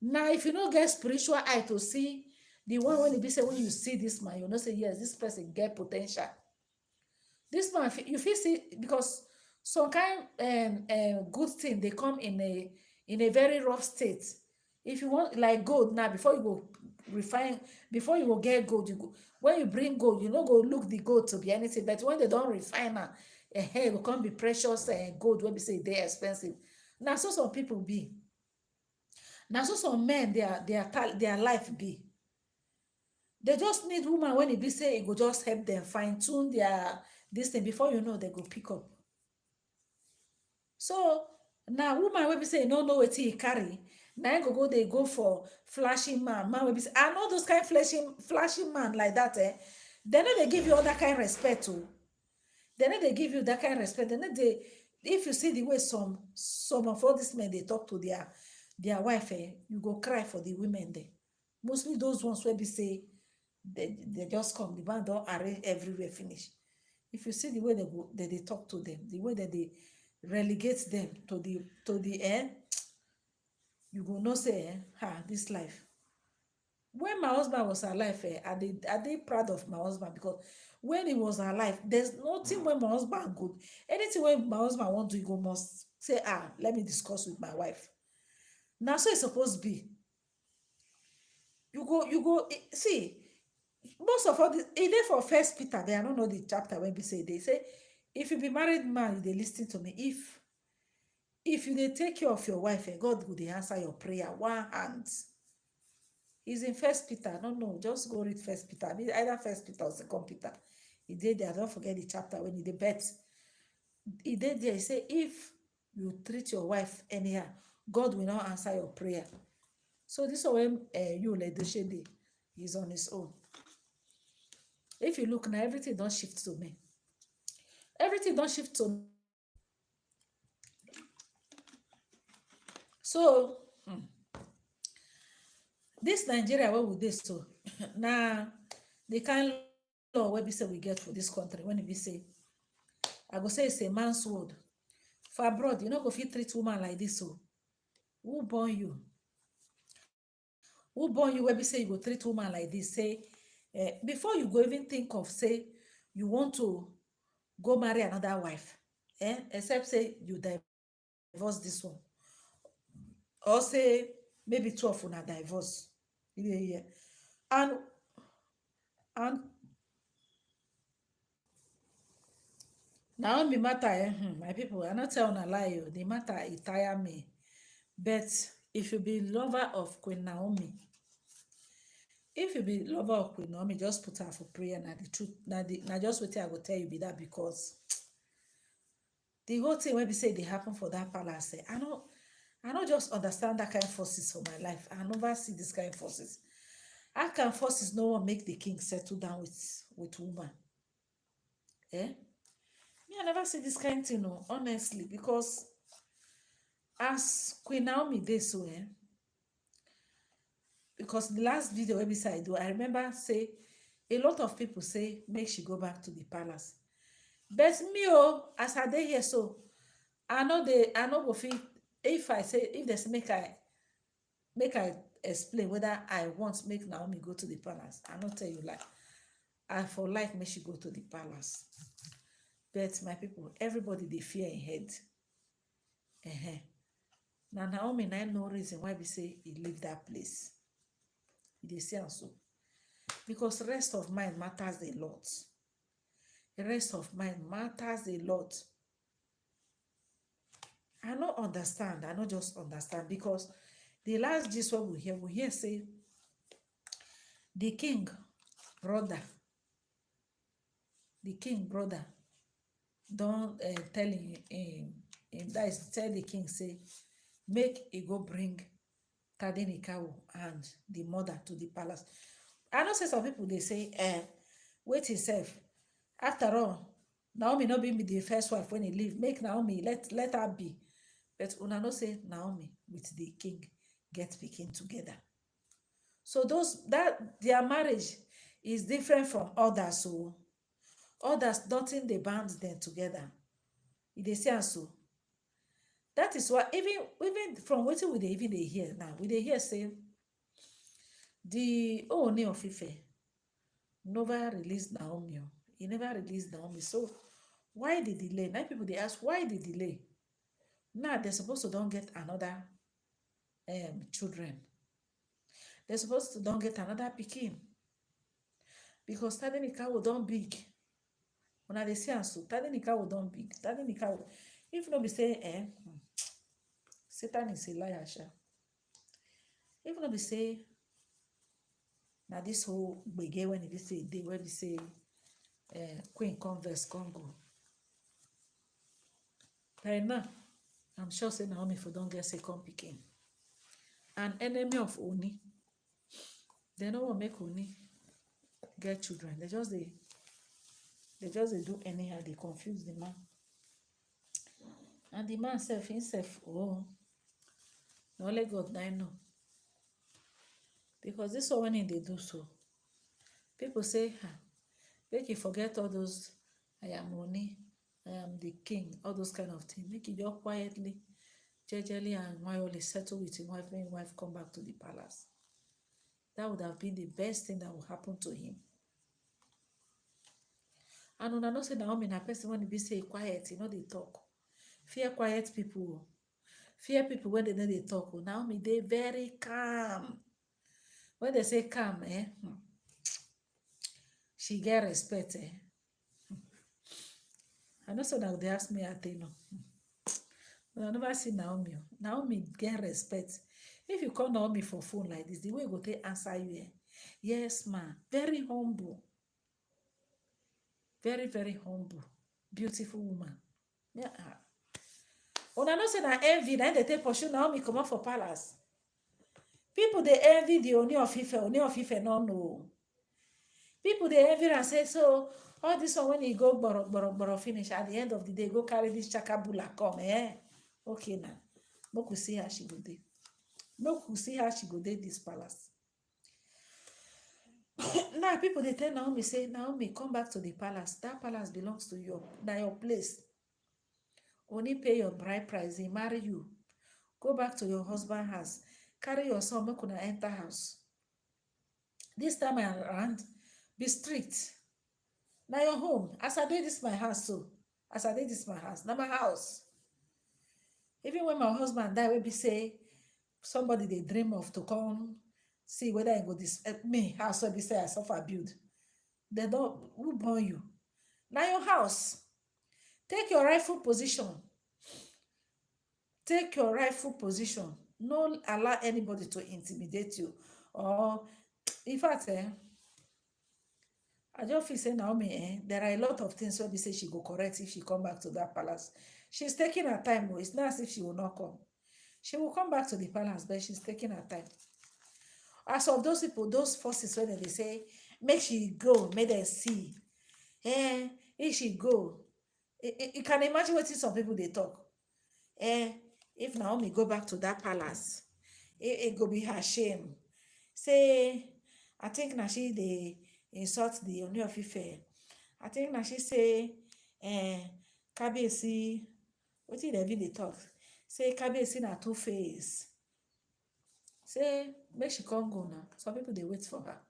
Now, if you don't get spiritual eye to see the one when it be say when you see this man, you know say yes, this person get potential. This man, you feel see because some kind good thing they come in a very rough state. If you want like gold now, before you go refine, before you go get gold, you go when you bring gold, you no go look the gold to be anything. But when they don't refine am, it will come be precious gold when we say they expensive. Now so some people be. Now so some men their life be. They just need woman when it be say it go just help them fine tune their this thing before you know they go pick up. So now woman wey be say no know wetin e carry, na im go dey go for flashing man wey be say I know those kind flashing man like that dem no dey give you all that kind respect o. Dem no dey give you that kind respect. Dem no dey, if you see the way some of all these men dey talk to their wife you go cry for the women there. Mostly those ones wey be say they just come, the man don arrange everywhere finish. If you see the way they talk to them, the way that they relegate them to the end, you go know say this life. When my husband was alive, I dey proud of my husband because when he was alive, there's nothing when my husband good. Anything when my husband want to, you go must say, let me discuss with my wife. Now so it's supposed to be. You go see. Most of all this, it is for First Peter. They I don't know the chapter when we say they say, if you be married man, they listen to me. If you dey take care of your wife, God will dey answer your prayer. One hand. It's in First Peter. I don't know. Just go read First Peter. Either First Peter or Second Peter. He did there. Don't forget the chapter when he did bet. He did there. He say, if you treat your wife anyhow, God will not answer your prayer. So this is when you let the shade is on his own. If you look now, everything don't shift to me. Everything don't shift to me. So this Nigeria where we this so now the kind law where we say we get for this country when we say I go say it's a man's word. For abroad, you know go fit treat woman like this so. Who born you? Who born you where we say you go treat woman like this? Say before you go even think of say you want to go marry another wife, except say you divorce this one, or say maybe 2 of una divorce. Yeah. And Naomi matter, my people, I not tell una lie you. The matter it tire me. But if you be lover of Queen Naomi, if you be lover of Queen Naomi, just put her for prayer. Now the truth, now just what I go tell you be that because the whole thing when we say they happen for that palace, I don't just understand that kind of forces for my life. I never see this kind of forces. How can forces no one make the king settle down with woman? Me, I never see this kind of thing, no, honestly, because as Queen Naomi did so, because the last video website I do, I remember say a lot of people say make she go back to the palace. But me, as I dey here, so I know go fit. If I say if there's make I explain whether I want make Naomi go to the palace, I not tell you like I for life make she go to the palace. But my people, everybody they fear in head. Now Naomi, na no reason why we say he leave that place. They say so because rest of mind matters a lot. The rest of mind matters a lot. I don't understand. I don't just understand because the last gist what we hear say the king brother don't tell him that is tell the king say make he go bring Tadenikawo and the mother to the palace. I know say some people they say wait himself. After all, Naomi not be the first wife when he leave. Make Naomi, let her be. But una know say Naomi with the king get pikin together. So those that their marriage is different from others. So others, nothing they band them together. They say am so. That is why even from what we dey even dey hear now, we dey hear say the ooni of Ife never release Naomi. He never released Naomi. So why the delay? Now people they ask why the delay. Now they're supposed to don't get another children. They're supposed to don't get another pikin because Tadenika will don't big. When they say so, Tadenika will don't big. Tadenika will, if no be say Satan is a liar, sha. If no be say now this whole gbege when it be say day when we say Queen Converse Congo. Right now, I'm sure say Naomi for don't get second pikin. An enemy of Ooni. They no want make Ooni get children. They just they do anyhow. They confuse the man. And the man self himself, oh, only God I know. Because this one when they do so, people say, make you forget all those, I am Ooni, I am the king, all those kind of things. Make you just quietly, jejely and quietly settle with him wife, when his wife come back to the palace. That would have been the best thing that would happen to him. And when I know say Naomi na person when he be say quiet, you know they talk. Fear quiet people. Fear people when they know they talk. Naomi they very calm. When they say calm, she get respect. I know so now they ask me at no. But I never see Naomi. Naomi get respect. If you call Naomi for phone like this, the way you go to answer you. Yes, ma. Very humble. Very, very humble. Beautiful woman. Yeah. When I know say na envy, then they take pursue Naomi come out for palace. People they envy the Ooni of Ife. Ooni of Ife no know. People they envy and say so. All this one when he go boro finish at the end of the day, go carry this chakabula come. Okay now. Make we see how she go dey. Make we see how she go dey this palace. Now people they tell Naomi say, Naomi, come back to the palace. That palace belongs to you. Now your place. Only pay your bride price. He marry you. Go back to your husband's house. Carry your son. Make una enter house. This time around, be strict. Now your home. As I did this my house, so as I did this my house. Now my house. Even when my husband die, we be say somebody they dream of to come see whether I go this me house will be say I suffer build. They don't who born you. Now your house. Take your rightful position. Take your rightful position. Don't allow anybody to intimidate you. Or in fact, I just feel say Naomi, there are a lot of things where we say she go correct if she come back to that palace. She's taking her time. It's not as if she will not come. She will come back to the palace, but she's taking her time. As of those people, those forces where they say, make she go, make them see. If she go, you can imagine what some people they talk. If Naomi go back to that palace, it go be her shame. Say, I think now she they insult the Ooni of Ife. I think now she say, Kabiyesi, what did they talk? Say Kabiyesi na two-face. Say, make she come go now. Some people they wait for her.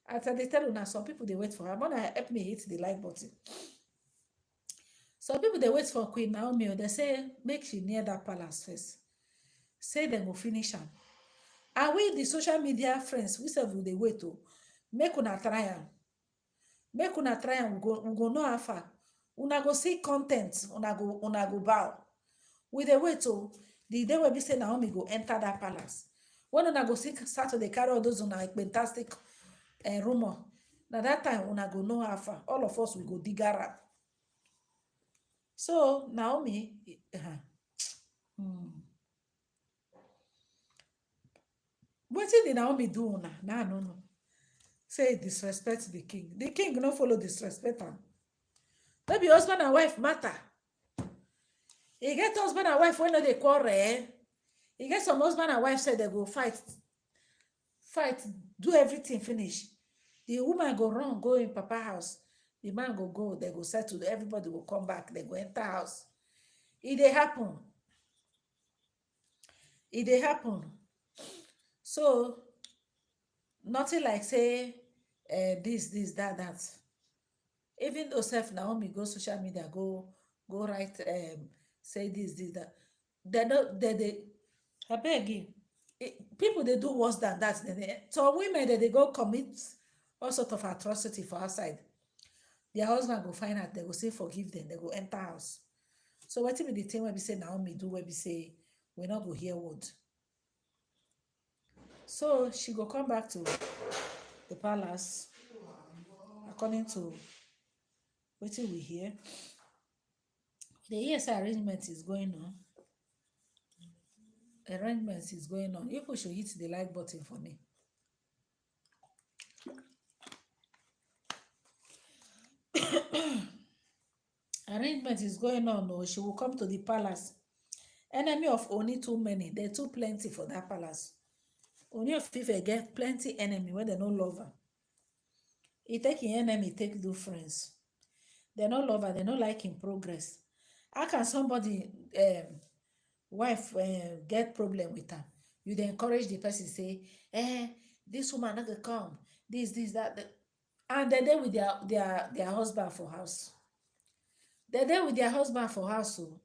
After they tell you now, some people they wait for her. Mona help me hit the like button. Some people they wait for Queen Naomi. They say make she near that palace first. Say them will finish her. And we the social media friends, we say we they wait to make una try am. Make una try am. We go know how far. Una go see content. Una go bow. We they wait to the day when we say Naomi go enter that palace. When una go see start to they carry all those una fantastic rumor. Now that time una go know how far. All of us will go dig her up. So Naomi, what did Naomi do now? Nah, no. Say disrespect the king. The king no follow disrespect him. Maybe husband and wife matter. E get husband and wife wey no dey quarrel. E get some husband and wife say they go fight, do everything finish. The woman go run go in papa house. The man go, they go settle, everybody will come back, they go enter house. E dey happen. E dey happen. So nothing like say this, that. Even though self Naomi go social media, go write say this, that. They no they I beg you. People they do worse than that. So women they go commit all sort of atrocity for outside. Their husband go find out, they go say forgive them, they go enter house. So what be the thing where we say Naomi do, where we say we not go hear word. So she go come back to the palace according to what we hear. The hear arrangement is going on. Arrangement is going on. People should hit the like button for me. Arrangement is going on. Or she will come to the palace. Enemy of Ooni too many. They're too plenty for that palace. Ooni of Ife get plenty enemy when they no love her. He take him enemy, take do friends. They no love her, they no like him progress. How can somebody wife get problem with her? You dey encourage the person, say, this woman not gonna come, this, that. And they're there with their husband for house. They're there with their husband for house. So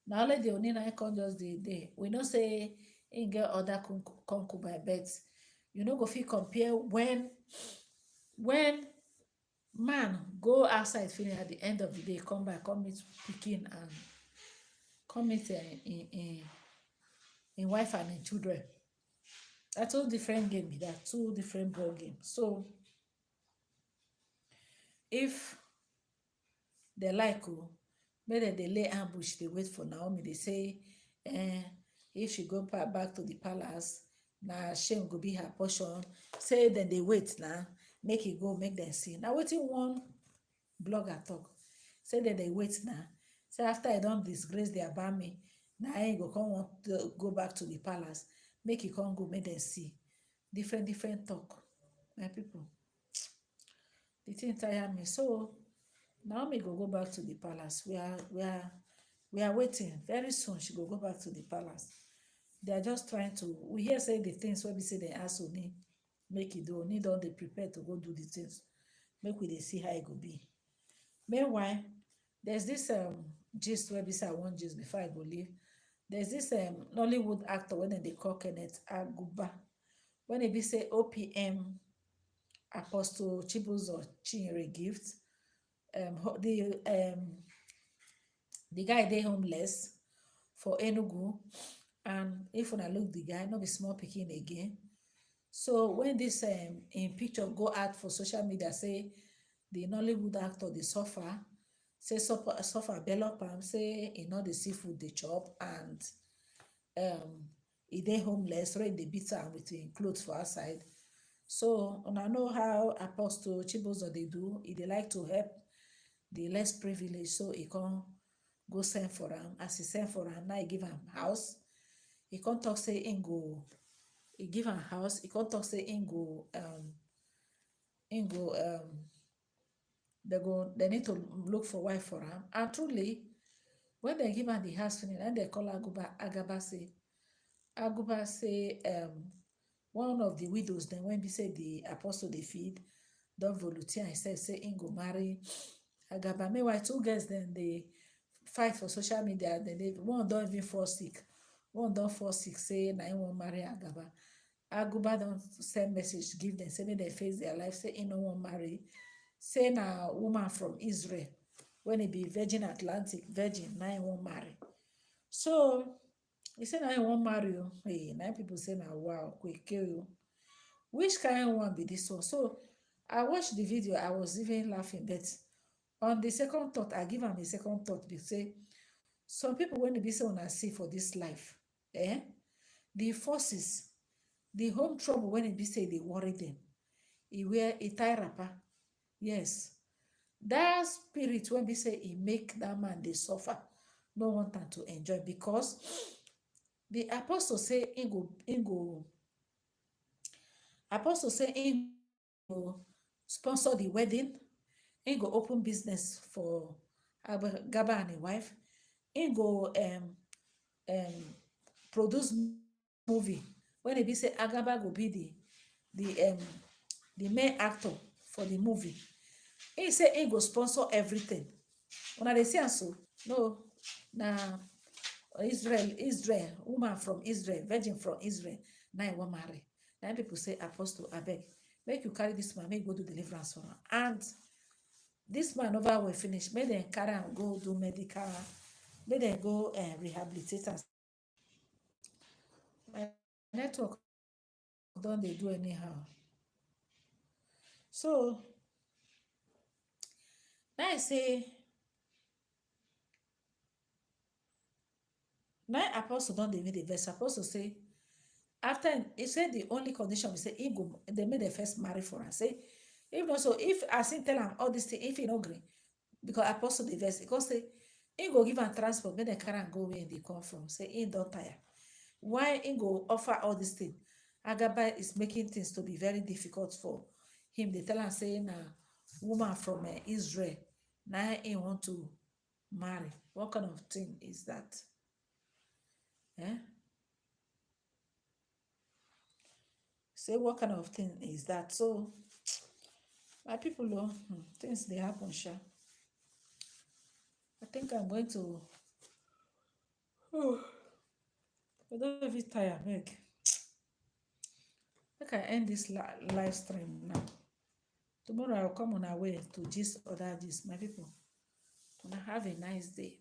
now only the Ooni na come just the day. We know say in get other concubine, but you know go fit compare when man go outside finish at the end of the day, come back, come meet pikin and come meet in wife and in children. That's two different game. That two different ball games. So if they like maybe they lay ambush, they wait for Naomi. They say, if she go back to the palace, na shame go be her portion. Say then they wait now, make it go, make them see. Now waiting one blogger talk. Say that they wait now. Say after I don't disgrace their me, now I ain't go come want to go back to the palace. Make it come go, make them see. Different talk. My people. The thing tire me. So Naomi go back to the palace. We are waiting. Very soon she go back to the palace. They are just trying to. We hear say the things where we say they ask Ooni, make it do. Ooni don't they prepare to go do the things. Make we they see how it go be. Meanwhile, there's this gist where we say I want gist before I go leave. There's this Nollywood actor when they call Kenneth Aguba. When they be say OPM Apostle Chibuzo Chinyere gift. The guy they homeless for Enugu, and if I look the guy, not be small picking again. So when this in picture go out for social media, say the Nollywood actor they suffer, say suffer bello palm, say you know the seafood they chop, and they homeless, right? They beat am with clothes for outside. So I know how Apostle Chibuzo they do. They like to help the less privileged, so he can go send for him. As he send for him, now he give him house. He can't talk say he give him house. He can't talk say they need to look for wife for him. And truly, when they give him the house finish, then they call Aguba say one of the widows, then when we say the apostle they feed, don't volunteer and say go marry Agaba. Meanwhile, two girls then they fight for social media. Then one don't even fall sick. One don't fall sick, say na him won't marry Agaba. Aguba don't send message, give them, say they face their life, say he no won't marry. Say na woman from Israel, when it be Virgin Atlantic, Virgin, na him won't marry. So he said na him won't marry you. Hey, now people say na wow, quick kill you. Which kind of one be this one? So I watched the video, I was even laughing, but on the second thought, I give them a second thought because some people when they be say I see for this life, the forces, the home trouble when it be say they worry them. He wear a tie wrapper. Yes. that spirit when we say he make that man they suffer, no want am to enjoy, because the apostle say him go apostle say him go sponsor the wedding, him go open business for Gaba and him wife, him go um produce movie when e be say Agaba go be the main actor for the movie. He say he go sponsor everything. Una dey see am so? No, na Israel, woman from Israel, virgin from Israel, na I wan marry. Na im people say, apostle, abeg, make you carry this man, make you go do deliverance for am. And this man over well finish, make dem carry am go do medical, make dem go rehabilitate am. My network don dey do anyhow. So now I say, now apostle don dey make the verse. Apostle say, after he said the only condition we say he go, they made the first marry for am. Say, if not so, if as he tell am all this thing, if he no gree, because apostle the verse, because say he go give am transport, make dem carry am go where they come from. Say he don tire. Why he go offer all this thing? Agaba is making things to be very difficult for him. They tell am say na woman from Israel, now he want to marry. What kind of thing is that? Eh? Say what kind of thing is that? So my people, things they happen, sha. I think I'm going to. Oh, I don't even tire, make I end this live stream now. Tomorrow I'll come on our way to gist other gist, my people. Have a nice day.